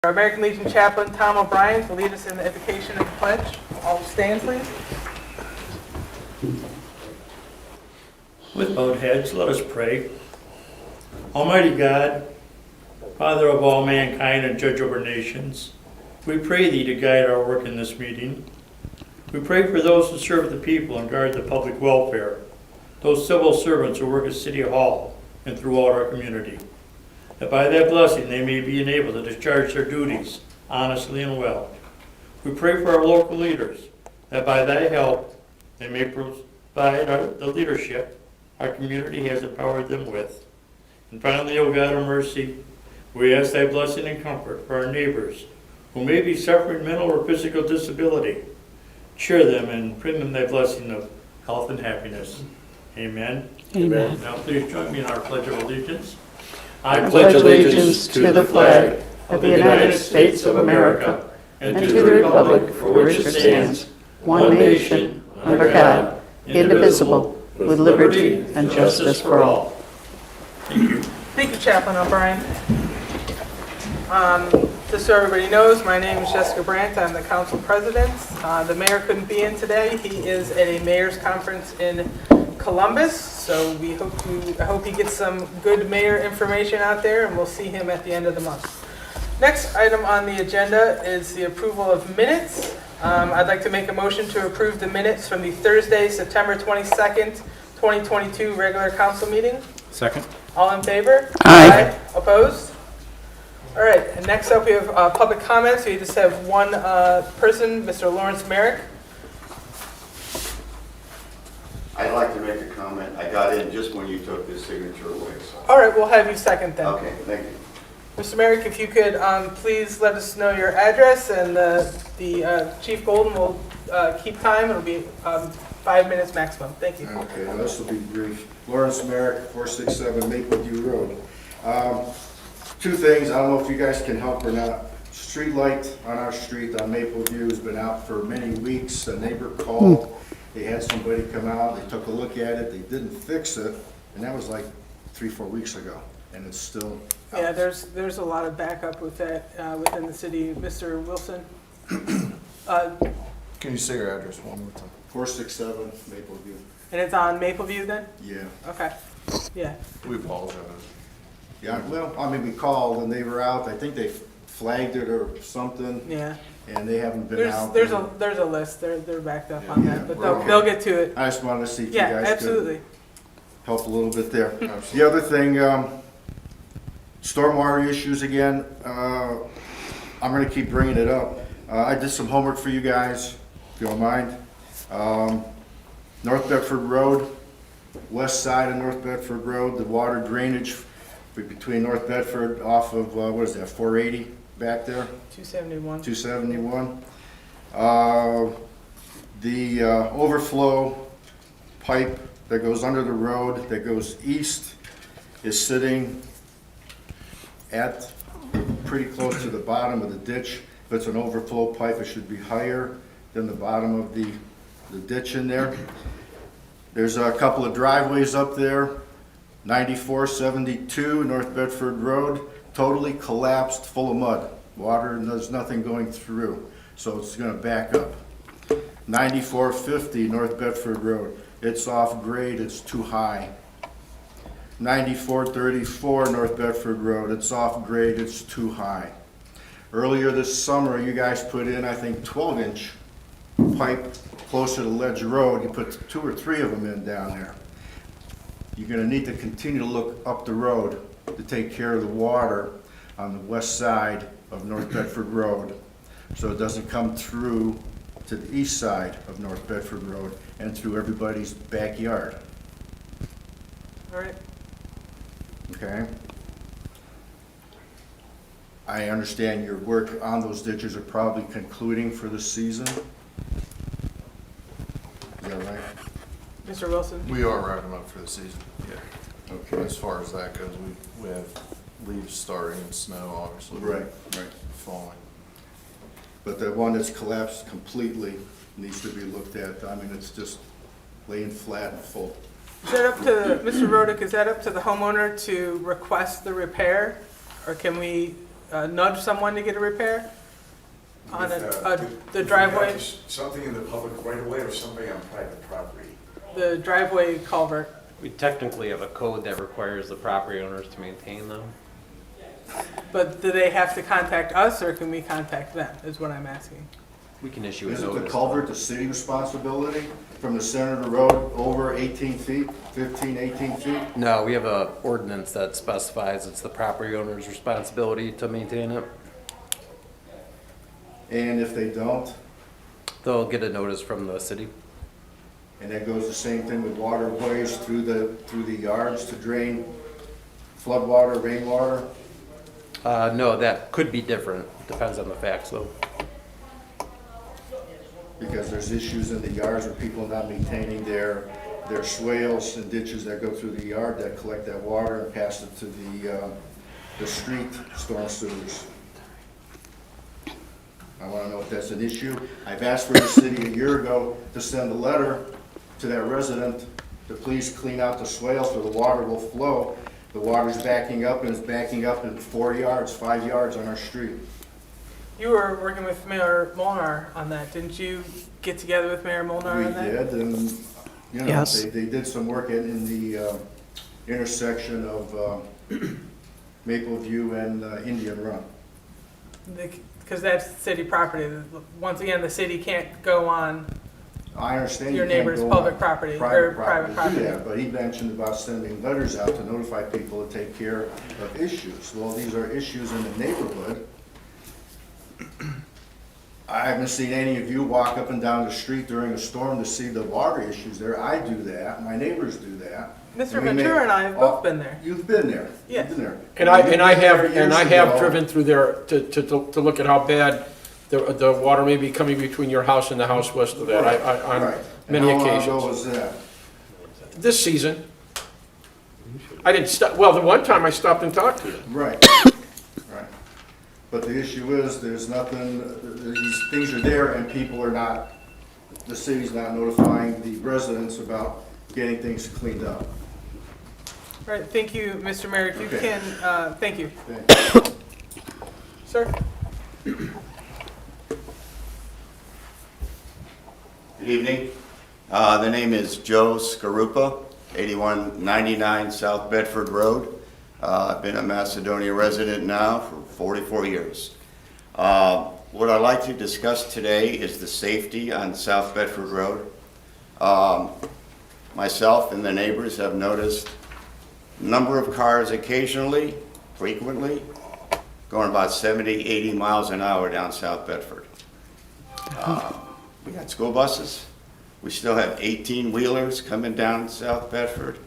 Our American Legion Chaplain Tom O'Brien to lead us in the invocation of the pledge. All stand, please. With bowed heads, let us pray. Almighty God, Father of all mankind and Judge over nations, we pray Thee to guide our work in this meeting. We pray for those who serve the people and guard the public welfare, those civil servants who work at City Hall and throughout our community, that by that blessing they may be enabled to discharge their duties honestly and well. We pray for our local leaders, that by Thy help they may provide the leadership our community has empowered them with. And finally, O God of mercy, we ask Thy blessing and comfort for our neighbors who may be suffering mental or physical disability. Cheer them and bring them Thy blessing of health and happiness. Amen. Amen. Now please join me in our Pledge of Allegiance. I pledge allegiance to the flag of the United States of America and to the republic for which it stands, one nation, under God, indivisible, with liberty and justice for all. Thank you, Chaplain O'Brien. Just so everybody knows, my name is Jessica Brandt. I'm the council president. The mayor couldn't be in today. He is at a mayor's conference in Columbus, so I hope he gets some good mayor information out there, and we'll see him at the end of the month. Next item on the agenda is the approval of minutes. I'd like to make a motion to approve the minutes from the Thursday, September 22nd, 2022 regular council meeting. Second? All in favor? Aye. Opposed? All right, and next up we have public comments. We just have one person, Mr. Lawrence Merrick. I'd like to make a comment. I got in just when you took this signature away. So. All right, we'll have you second then. Okay, thank you. Mr. Merrick, if you could please let us know your address, and the Chief Golden will keep time. It'll be 5 minutes maximum. Thank you. Okay, now this will be brief. Lawrence Merrick, 467 Mapleview Road. Two things, I don't know if you guys can help or not. Street light on our street on Mapleview has been out for many weeks. A neighbor called, they had somebody come out, they took a look at it, they didn't fix it, and that was like 3-4 weeks ago, and it's still out. Yeah, there's a lot of backup with that within the city. Mr. Wilson? Can you say your address one more time? 467 Mapleview. And it's on Mapleview then? Yeah. Okay, yeah. We apologize. Yeah, well, I mean, we called and they were out, I think they flagged it or something, Yeah. and they haven't been out. There's a list. They're backed up on Yeah, that, but okay. they'll get to it. I just wanted to see if you Yeah, guys could absolutely. help a little bit there. The other thing, stormwater issues again, I'm gonna keep bringing it up. I did some homework for you guys, if you don't mind. North Bedford Road, west side of North Bedford Road, the water drainage between North Bedford off of, what is that, 480 back there? 271. 271. The overflow pipe that goes under the road, that goes east, is sitting at pretty close to the bottom of the ditch. If it's an overflow pipe, it should be higher than the bottom of the ditch in there. There's a couple of driveways up there. 9472 North Bedford Road, totally collapsed, full of mud. Water, and there's nothing going through, so it's gonna back up. 9450 North Bedford Road, it's off grade, it's too high. 9434 North Bedford Road, it's off grade, it's too high. Earlier this summer, you guys put in, I think, 12-inch pipe closer to Ledge Road. You put 2 or 3 of them in down there. You're gonna need to continue to look up the road to take care of the water on the west side of North Bedford Road, so it doesn't come through to the east side of North Bedford Road and through everybody's backyard, All right. okay? I understand your work on those ditches are probably concluding for the season. Is that right? Mr. Wilson? We are wrapping them up for the season, yeah. Okay. As far as that goes, we have leaves starting and snow obviously. Right. Falling. But the one that's collapsed completely needs to be looked at. I mean, it's just laying flat and full. Is that up to, Mr. Rodick, is that up to the homeowner to request the repair? Or can we nudge someone to get a repair on With, the driveway, Something in the public right of way or something on private property? the driveway culvert? We technically have a code that requires the property owners to maintain them. But do they have to contact us, or can we contact them, is what I'm asking. We can issue a Isn't notice. the culvert the city responsibility from the center of the road over 18 feet, 15, 18 feet? No, we have a ordinance that specifies it's the property owner's responsibility to maintain it. And if they don't, They'll get a notice from the city. and that goes the same thing with waterways through the yards to drain floodwater, rainwater? No, that could be different. Depends on the facts though. Because there's issues in the yards where people not maintaining their swales and ditches that go through the yard that collect that water and pass it to the street storm sewers. I want to know if that's an issue. I've asked for the city a year ago to send a letter to that resident to please clean out the swales so the water will flow. The water's backing up, and it's backing up in 4 yards, 5 yards on our street. You were working with Mayor Molnar on that, didn't you get together with Mayor Molnar We on that? did, and, you know, Yes. they did some work in the intersection of Maple View and Indian Run. Because that's city property. Once again, the city can't go on I understand you your can't neighbor's go public on property or private to do property. that, but he mentioned about sending letters out to notify people to take care of issues. Well, these are issues in the neighborhood. I haven't seen any of you walk up and down the street during a storm to see the water issues there. I do that, my neighbors do that. Mr. And we make- Ventura and I have both been there. You've been there. Yes. You've been there. And I You've been there have years ago. driven through there to look at how bad the water may be coming between your house and the house west of that, on Right. many And how long occasions. ago was that? This season, I didn't stop, well, the one time I stopped and talked to you. Right, right. But the issue is, there's nothing, these things are there and people are not, the city's not notifying the residents about getting things cleaned up. All right, thank you, Mr. Merrick. You Okay. can, thank you. Thanks. Sir? Good evening. The name is Joe Scarupa, 8199 South Bedford Road. I've been a Macedonia resident now for 44 years. What I'd like to discuss today is the safety on South Bedford Road. Myself and the neighbors have noticed a number of cars occasionally, frequently, going about 70, 80 miles an hour down South Bedford. We got school buses. We still have 18-wheelers coming down South Bedford,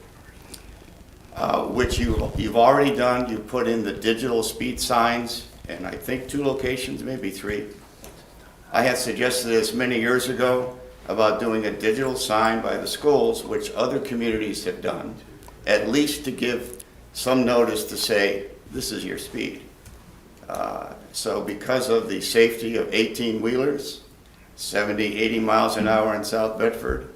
which you've already done. You put in the digital speed signs, and I think 2 locations, maybe 3. I had suggested this many years ago about doing a digital sign by the schools, which other communities have done, at least to give some notice to say, this is your speed. So because of the safety of 18-wheelers, 70, 80 miles an hour in South Bedford,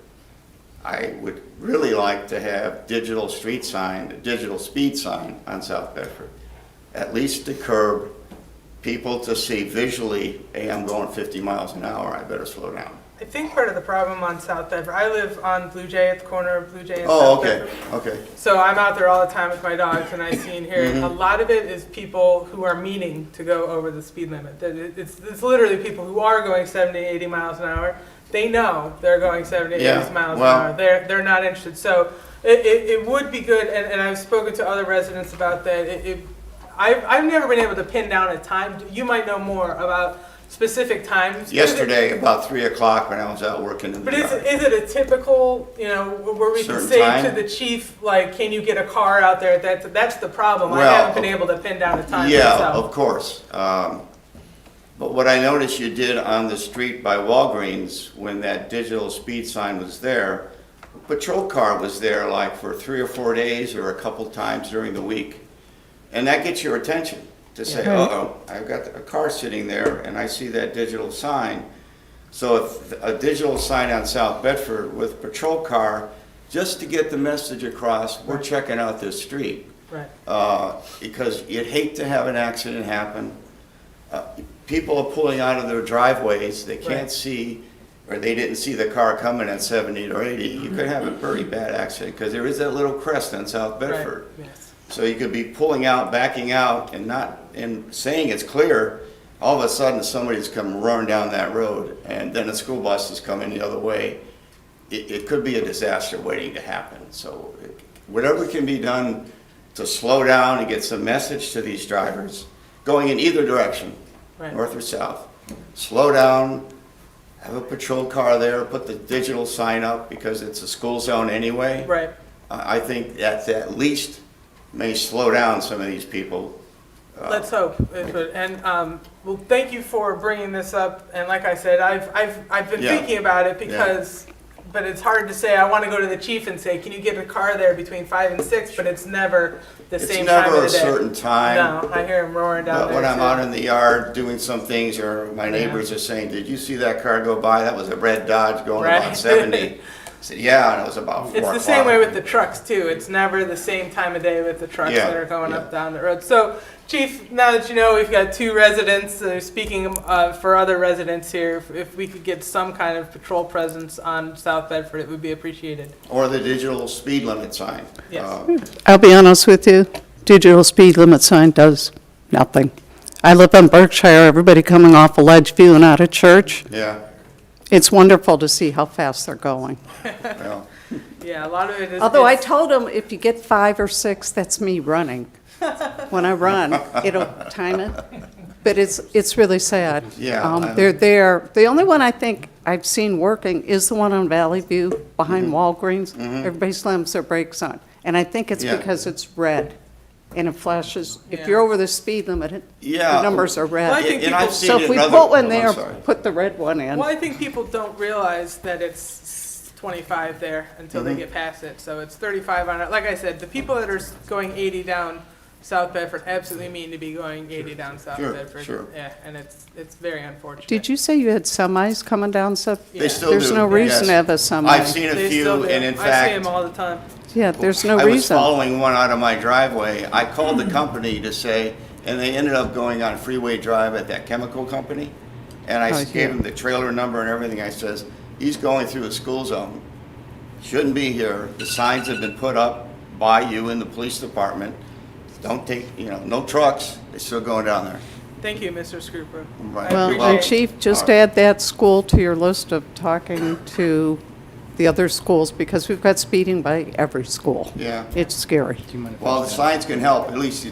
I would really like to have digital street sign, a digital speed sign on South Bedford, at least to curb people to see visually, hey, I'm going 50 miles an hour, I better slow down. I think part of the problem on South Bedford, I live on Blue Jay at the corner of Blue Jay and Oh, South okay, Bedford. okay. So I'm out there all the time with my dogs, and I see and hear Mhm. a lot of it is people who are meaning to go over the speed limit. That it's literally people who are going 70, 80 miles an hour. They know they're going 70, 80 Yeah, miles well- an hour. They're not interested. So it would be good, and I've spoken to other residents about that. I've never been able to pin down a time. You might know more about specific times. Yesterday, about 3 o'clock when I was out working in the But is yard. it a typical, where we can Certain say time? to the chief, like, can you get a car out there? That's the problem. I Well, haven't been able to pin down a time Yeah, myself. of course. But what I noticed you did on the street by Walgreens, when that digital speed sign was there, a patrol car was there like for 3 or 4 days or a couple times during the week. And that gets your attention to say, Yeah. uh-oh, I've got a car sitting there and I see that digital sign. So if a digital sign on South Bedford with patrol car, just to get the message across, we're checking out this street. Right. Because you'd hate to have an accident happen. People are pulling out of their driveways, they can't Right. see, or they didn't see the car coming at 70 or 80. You could have a very bad accident, because there is that little crest on South Bedford. Right. Yes. So you could be pulling out, backing out, and saying it's clear, all of a sudden somebody's come roaring down that road, and then a school bus is coming the other way. It could be a disaster waiting to happen. So whatever can be done to slow down and get some message to these drivers, going in either direction, Right. north or south. Slow down, have a patrol car there, put the digital sign up because it's a school zone anyway. Right. I think that at least may slow down some of these people. Let's hope. And well, thank you for bringing this up. And like I said, I've been Yeah. thinking about it because, but it's hard to say. I want to go to the chief and say, can you get a car there between 5 and 6? But it's never the same time It's never of a the day. certain time. No, I hear him roaring down But there. when I'm too. out in the yard doing some things, or my neighbors are saying, did you see that car go by? That was a red Dodge going Right. about 70. I said, yeah, and it was about 4 It's the o'clock. same way with the trucks too. It's never the same time of day with the trucks Yeah, that are going yeah. up down the road. So, Chief, now that you know we've got 2 residents, speaking for other residents here, if we could get some kind of patrol presence on South Bedford, it would be appreciated. Or the digital speed limit sign. Yes. I'll be honest with you, digital speed limit sign does nothing. I live in Berkshire, everybody coming off of Ledgeview and out of church. Yeah, It's wonderful to see how fast they're going. well, Yeah, a lot of it is. Although I is- told them if you get 5 or 6, that's me running. When I run, it'll time it. But it's really sad. Yeah, They're there. The only one I think I've seen working is the one on Valley View behind Walgreens. Everybody slams their brakes on. And I think it's Yeah. because it's red and it flashes. If Yeah. you're over the speed limit, Yeah. the numbers are Well, I red. think and I've people- seen So it if in we other. put one I'm there, sorry. put the red one in. Well, I think people don't realize that it's 25 there until Mm-hmm. they get past it. So it's 35 on it. Like I said, the people that are going 80 down South Bedford absolutely mean to be going 80 down South Sure, Bedford. sure. Yeah, and it's very unfortunate. Did you say you had semis coming down? Yeah. They still do. There's no reason yes. to have a semi. I've seen a They few, still do. and in I see fact, them all the time. Yeah, there's no I was reason. following one out of my driveway. I called the company to say, and they ended up going on Freeway Drive at that chemical company. And I Oh, gave yeah. him the trailer number and everything. I says, he's going through a school zone. Shouldn't be here. The signs have been put up by you in the police department. Don't take, no trucks. They're still going down there. Thank you, Mr. Scooper. Right. I Well, appreciate and it. Chief, just All right. add that school to your list of talking to the other schools, because we've got speeding by every school. Yeah. It's scary. Well, the signs can help, at least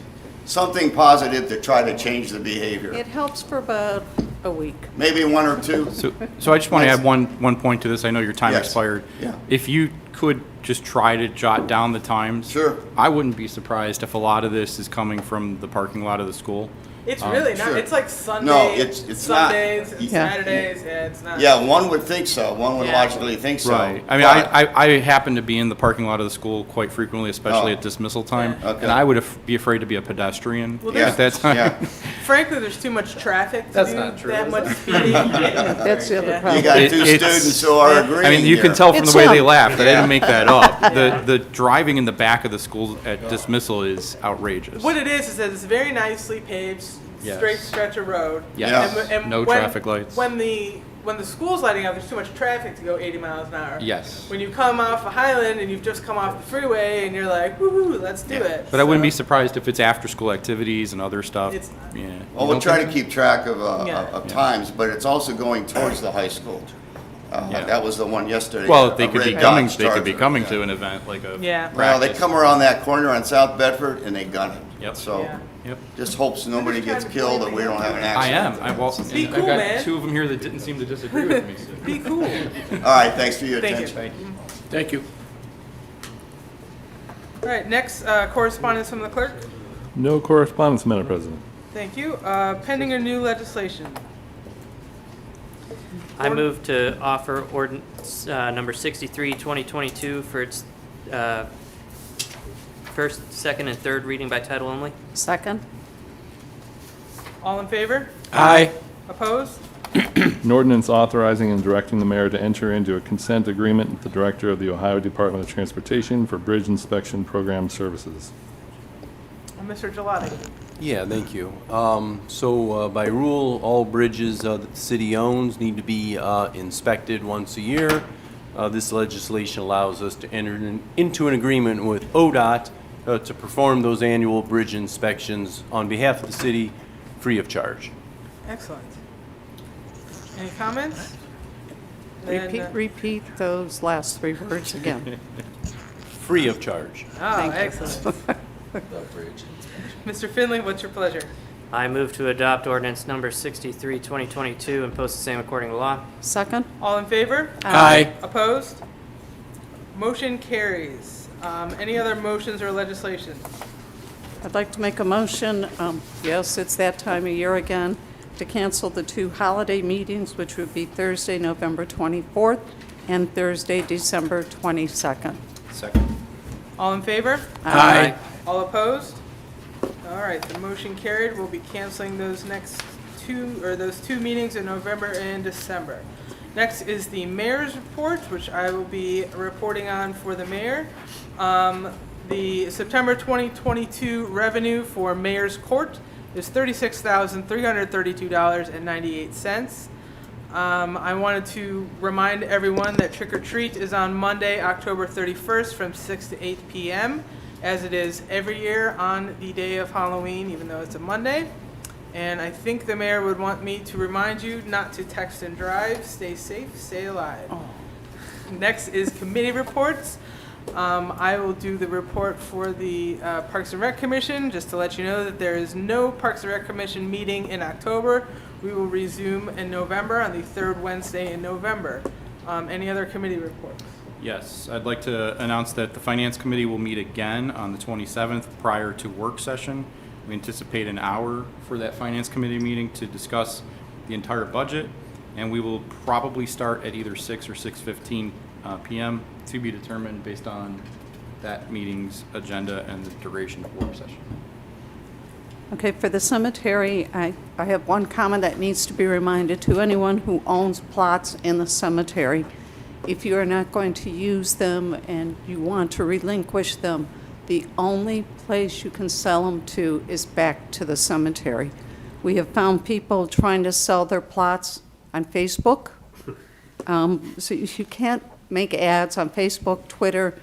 something positive to try to change the behavior. It helps for about a week. Maybe 1 or 2. So I just want to add one point to this. I know your time Yes. expired. Yeah. If you could just try to jot down the times. Sure. I wouldn't be surprised if a lot of this is coming from the parking lot of the school. It's really not. Sure. It's like Sunday. No, it's not. Sundays and Yeah. Saturdays. Yeah, it's not. Yeah, one would think so. One would Yeah. logically think so. Right. I mean, But- I happen to be in the parking lot of the school quite frequently, especially Oh. at dismissal time. Okay. And I would be afraid to be a pedestrian Well, at that time. Yeah. Frankly, there's too much traffic to That's do not true, that is much it? speeding. That's the other Yeah. You problem. got 2 It's- students who are agreeing I mean, you can here. tell from It's the way they him. laugh that I Yeah. didn't make that up. The driving in the back of the school at dismissal is outrageous. What it is that it's a very nicely paved, Yes. straight stretch of road. Yes. Yeah. And No when- traffic lights. When the school's lighting up, there's too much traffic to go 80 miles an hour. Yes. When you come off of Highland and you've just come off the freeway and you're like, woohoo, let's do it. But I wouldn't be So, surprised if it's after-school activities and other stuff. It's- Yeah. Well, You we'll don't try to think so? keep track of Yeah. times, but it's also going towards the high school. Yeah. That was the one yesterday. Well, a they could be red coming. Dodge They could be Charger. coming Yeah. to an event like a. Yeah. Well, they practice. come around that corner on South Bedford and they gun it. Yep. So Yeah. Yep. just hopes nobody just trying gets to killed blame and we don't have an I accident. am. Be I've cool, got man. 2 of them here that didn't seem to disagree with me. So. Be cool. All right, thanks for your Thank you. attention. Thank you. All right, next correspondence from the clerk. No correspondence, Madam President. Thank you. Pending or new legislation. I move to offer ordinance number 63, 2022 for its first, second, and third reading by title only. Second? All in favor? Aye. Opposed? An ordinance authorizing and directing the mayor to enter into a consent agreement with the director of the Ohio Department of Transportation for bridge inspection program services. Mr. Gelati. Yeah, thank you. By rule, all bridges that the city owns need to be inspected once a year. This legislation allows us to enter into an agreement with ODOT to perform those annual bridge inspections on behalf of the city, free of charge. Excellent. Any comments? Then, Repeat those last three words again. Free of charge. Oh, Thank you. excellent. Mr. Finley, what's your pleasure? I move to adopt ordinance number 63, 2022, and post the same according to law. Second? All in favor? Aye. Opposed? Motion carries. Any other motions or legislation? I'd like to make a motion, yes, it's that time of year again, to cancel the two holiday meetings, which would be Thursday, November 24th, and Thursday, December 22nd. Second. All in favor? Aye. All opposed? All right, the motion carried. We'll be canceling those those two meetings in November and December. Next is the mayor's report, which I will be reporting on for the mayor. The September 2022 revenue for Mayor's Court is $36,332.98. I wanted to remind everyone that Trick or Treat is on Monday, October 31st from 6 to 8 p.m., as it is every year on the day of Halloween, even though it's a Monday. And I think the mayor would want me to remind you not to text and drive. Stay safe, stay alive. Next is committee reports. I will do the report for the Parks and Rec Commission, just to let you know that there is no Parks and Rec Commission meeting in October. We will resume in November, on the third Wednesday in November. Any other committee reports? Yes, I'd like to announce that the Finance Committee will meet again on the 27th prior to work session. We anticipate an hour for that Finance Committee meeting to discuss the entire budget, and we will probably start at either 6 or 6:15 p.m. to be determined based on that meeting's agenda and the duration of work session. Okay, for the cemetery, I have one comment that needs to be reminded to anyone who owns plots in the cemetery. If you are not going to use them and you want to relinquish them, the only place you can sell them to is back to the cemetery. We have found people trying to sell their plots on Facebook. So you can't make ads on Facebook, Twitter.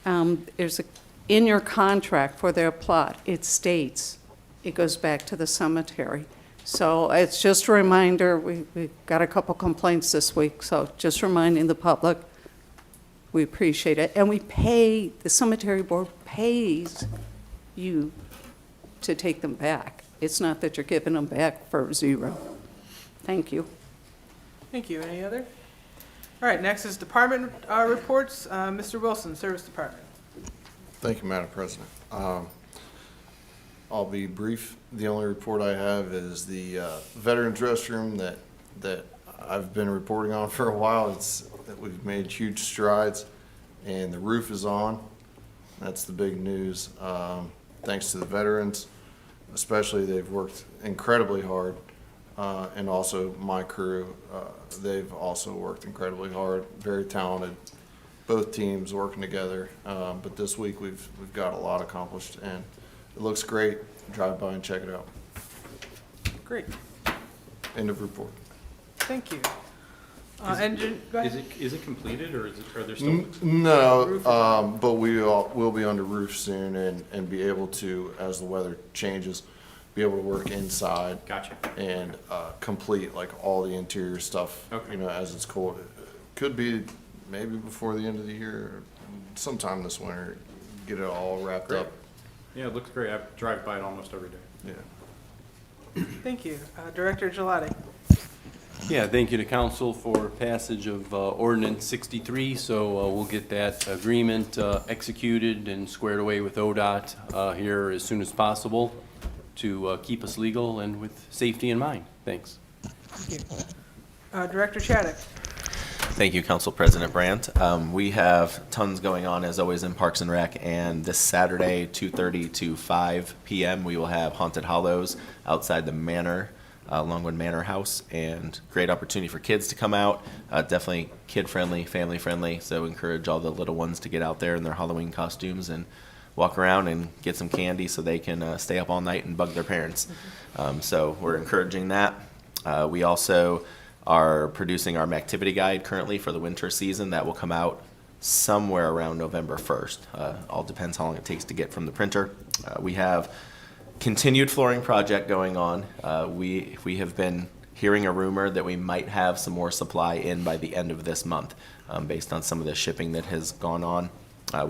There's in your contract for their plot, it states it goes back to the cemetery. So it's just a reminder, we got a couple complaints this week, so just reminding the public, we appreciate it. And we pay, the cemetery board pays you to take them back. It's not that you're giving them back for zero. Thank you. Thank you. Any other? All right, next is department reports. Mr. Wilson, Service Department. Thank you, Madam President. I'll be brief. The only report I have is the veterans restroom that I've been reporting on for a while. That we've made huge strides, and the roof is on. That's the big news. Thanks to the veterans, especially, they've worked incredibly hard, and also my crew. They've also worked incredibly hard. Very talented. Both teams working together. But this week we've got a lot accomplished, and it looks great. Drive by and check it out. Great. End of report. Thank you. Engine, go ahead. Is it completed, or are there still? No, but we'll be under roof soon and be able to, as the weather changes, be able to work inside. Gotcha. And complete like all the interior stuff. Okay. You know, as it's cold. It could be maybe before the end of the year, sometime this winter, get it all wrapped Great. up. Yeah, it looks great. I drive by it almost every day. Yeah. Thank you. Director Gelati. Yeah, thank you to council for passage of ordinance 63. So we'll get that agreement executed and squared away with ODOT here as soon as possible to keep us legal and with safety in mind. Thanks. Thank you. Director Chaddock. Thank you, Council President Brandt. We have tons going on, as always, in Parks and Rec, and this Saturday, 2:30 to 5 p.m., we will have Haunted Hollows outside the Manor, Longwood Manor House, and great opportunity for kids to come out. Definitely kid-friendly, family-friendly, so encourage all the little ones to get out there in their Halloween costumes and walk around and get some candy so they can stay up all night and bug their parents. So we're encouraging that. We also are producing our activity guide currently for the winter season. That will come out somewhere around November 1st. All depends how long it takes to get from the printer. We have continued flooring project going on. We have been hearing a rumor that we might have some more supply in by the end of this month, based on some of the shipping that has gone on.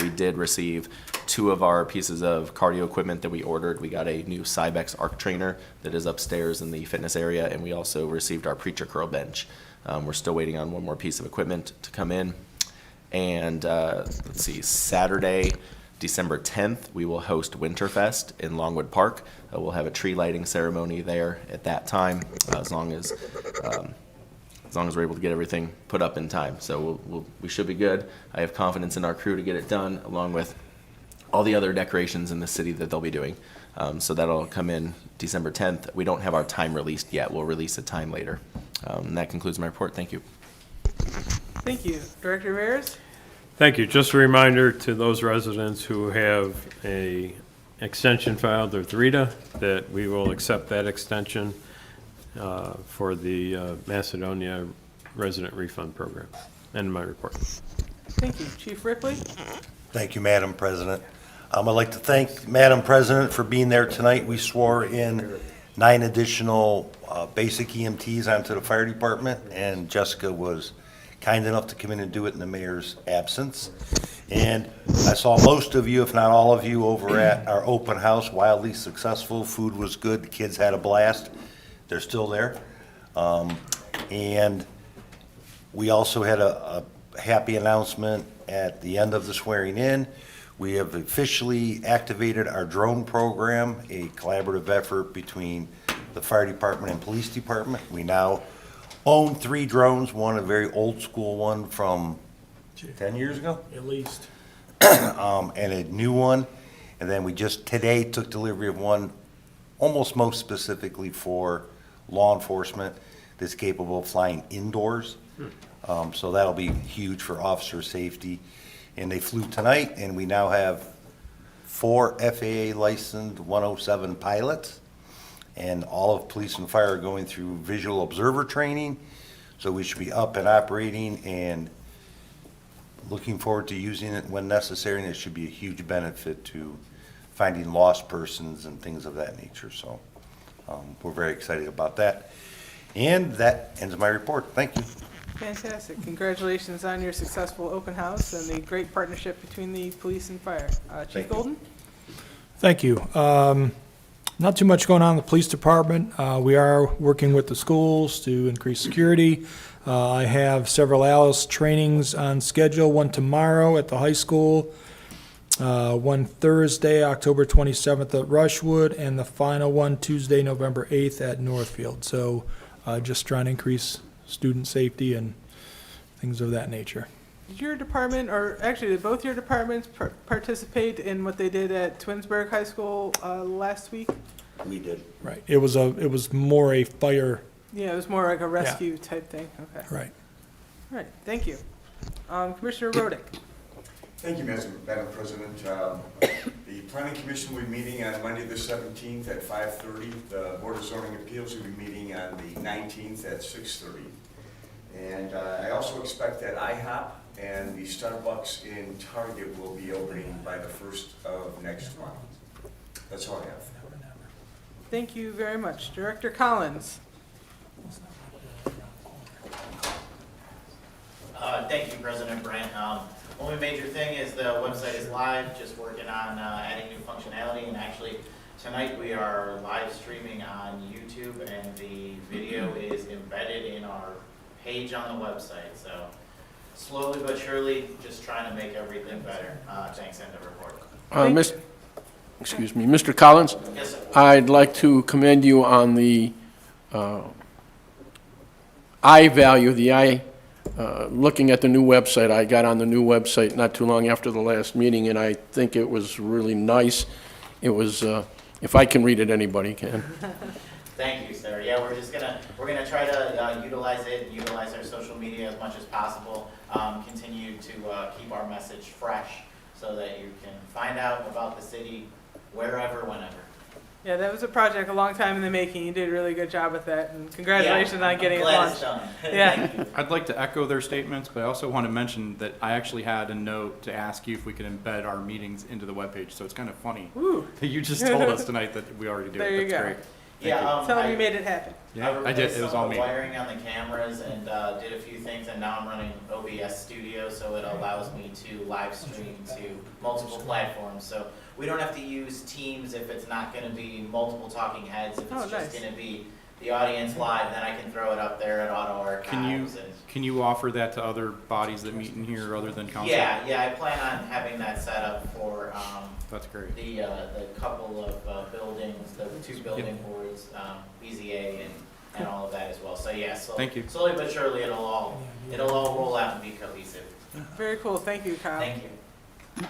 We did receive 2 of our pieces of cardio equipment that we ordered. We got a new Cybex arc trainer that is upstairs in the fitness area, and we also received our preacher curl bench. We're still waiting on one more piece of equipment to come in. And let's see, Saturday, December 10th, we will host Winterfest in Longwood Park. We'll have a tree lighting ceremony there at that time, as long as we're able to get everything put up in time. So we should be good. I have confidence in our crew to get it done, along with all the other decorations in the city that they'll be doing. So that'll come in December 10th. We don't have our time released yet. We'll release a time later. And that concludes my report. Thank you. Thank you. Director Rares? Thank you. Just a reminder to those residents who have a extension filed with RETA that we will accept that extension for the Macedonia resident refund program. End of my report. Thank you. Chief Ripley? Thank you, Madam President. I'd like to thank Madam President for being there tonight. We swore in 9 additional basic EMTs onto the fire department, and Jessica was kind enough to come in and do it in the mayor's absence. And I saw most of you, if not all of you, over at our open house, wildly successful. Food was good. The kids had a blast. They're still there. And we also had a happy announcement at the end of the swearing in. We have officially activated our drone program, a collaborative effort between the fire department and police department. We now own 3 drones, one a very old school one from 10 years ago? At least. And a new one. And then we just today took delivery of one almost most specifically for law enforcement that's capable of flying indoors. So that'll be huge for officer safety. And they flew tonight, and we now have 4 FAA licensed 107 pilots. And all of police and fire are going through visual observer training. So we should be up and operating and looking forward to using it when necessary. And it should be a huge benefit to finding lost persons and things of that nature. So we're very excited about that. And that ends my report. Thank you. Fantastic. Congratulations on your successful open house and the great partnership between the police and fire. Chief Golden? Thank you. Not too much going on in the police department. We are working with the schools to increase security. I have several ALICE trainings on schedule, one tomorrow at the high school, one Thursday, October 27th at Rushwood, and the final one Tuesday, November 8th at Northfield. So just trying to increase student safety and things of that nature. Did your department, or actually did both your departments participate in what they did at Twinsburg High School last week? We did. Right. It was more a fire. Yeah, it was more like a rescue type thing. Okay. Right. All right. Thank you. Commissioner Rodick. Thank you, Madam President. The Planning Commission will be meeting on Monday the 17th at 5:30. The Board of Zoning Appeals will be meeting on the 19th at 6:30. And I also expect that IHOP and the Starbucks in Target will be opening by the 1st of next month. That's all I have. Thank you very much. Director Collins. Thank you, President Brandt. Only major thing is the website is live, just working on adding new functionality, and actually tonight we are live streaming on YouTube, and the video is embedded in our page on the website. So slowly but surely, just trying to make everything better. Thanks, end of report. Excuse me, Mr. Collins? Yes, sir. I'd like to commend you on the I value, looking at the new website. I got on the new website not too long after the last meeting, and I think it was really nice. It was, if I can read it, anybody can. Thank you, sir. Yeah, we're gonna try to utilize it, utilize our social media as much as possible. Continue to keep our message fresh. so that you can find out about the city wherever, whenever. Yeah, that was a project a long time in the making. You did a really good job with that, and congratulations on getting it Glad it's launched. done. Yeah. Thank you. I'd like to echo their statements, but I also want to mention that I actually had a note to ask you if we could embed our meetings into the webpage, so it's kind of funny. Woo. You just told us tonight that we already do it. There you That's go. great. Yeah, Tell them I- you made it happen. Yeah, I did. It was some all of the me. wiring on the cameras and did a few things, and now I'm running OBS Studio, so it allows me to live stream to multiple platforms. So we don't have to use Teams if it's not going to be multiple talking heads. If it's Oh, just nice. going to be the audience live, then I can throw it up there at auto archives. Can you offer that to other bodies that meet in here other than council? Yeah, I plan on having that set up for That's great. the couple of buildings, the two building boards, BZA and all of that as well. So yeah, Thank you. slowly but surely it'll all roll out and be cohesive. Very cool. Thank you, Kyle. Thank you.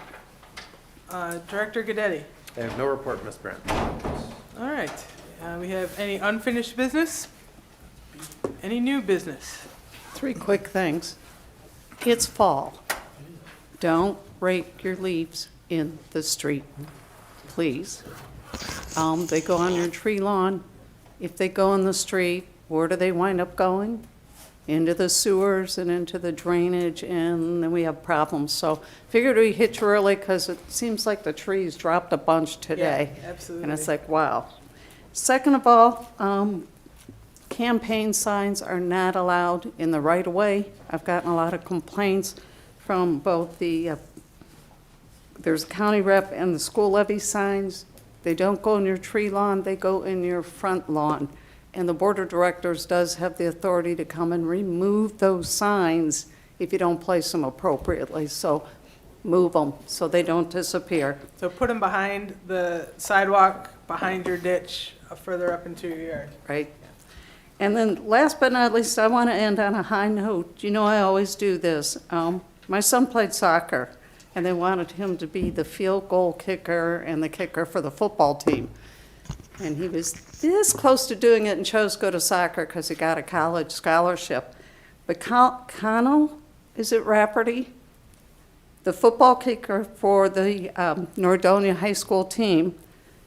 Director Gaddetti. I have no report, Ms. Brandt. All right. We have any unfinished business? Any new business? 3 quick things. It's fall. Don't rake your leaves in the street, please. They go on your tree lawn. If they go in the street, where do they wind up going? Into the sewers and into the drainage, and then we have problems. So figured we hit you early because it seems like the trees dropped a bunch today. Yeah, absolutely. And it's like, wow. Second of all, campaign signs are not allowed in the right-of-way. I've gotten a lot of complaints from both there's a county rep and the school levy signs. They don't go in your tree lawn, they go in your front lawn. And the board of directors does have the authority to come and remove those signs if you don't place them appropriately. So move them so they don't disappear. So put them behind the sidewalk, behind your ditch, further up into your yard. Right? And then last but not least, I want to end on a high note. You know, I always do this. My son played soccer, and they wanted him to be the field goal kicker and the kicker for the football team. And he was this close to doing it and chose to go to soccer because he got a college scholarship. But Connell, is it Rafferty? The football kicker for the Nordonia High School team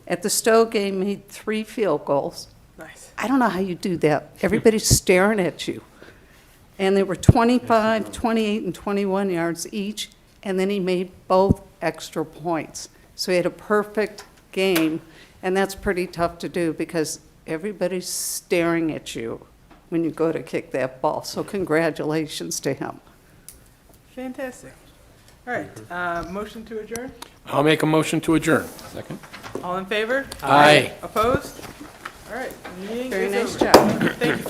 at the Stowe game made 3 field goals. Nice. I don't know how you do that. Everybody's staring at you. And they were 25, 28, and 21 yards each, and then he made both extra points. So he had a perfect game, and that's pretty tough to do because everybody's staring at you when you go to kick that ball. So congratulations to him. Fantastic. All right. Motion to adjourn? I'll make a motion to adjourn. Second. All in favor? Aye. Opposed? All right. Meeting Very is nice over. job. Thank you, folks.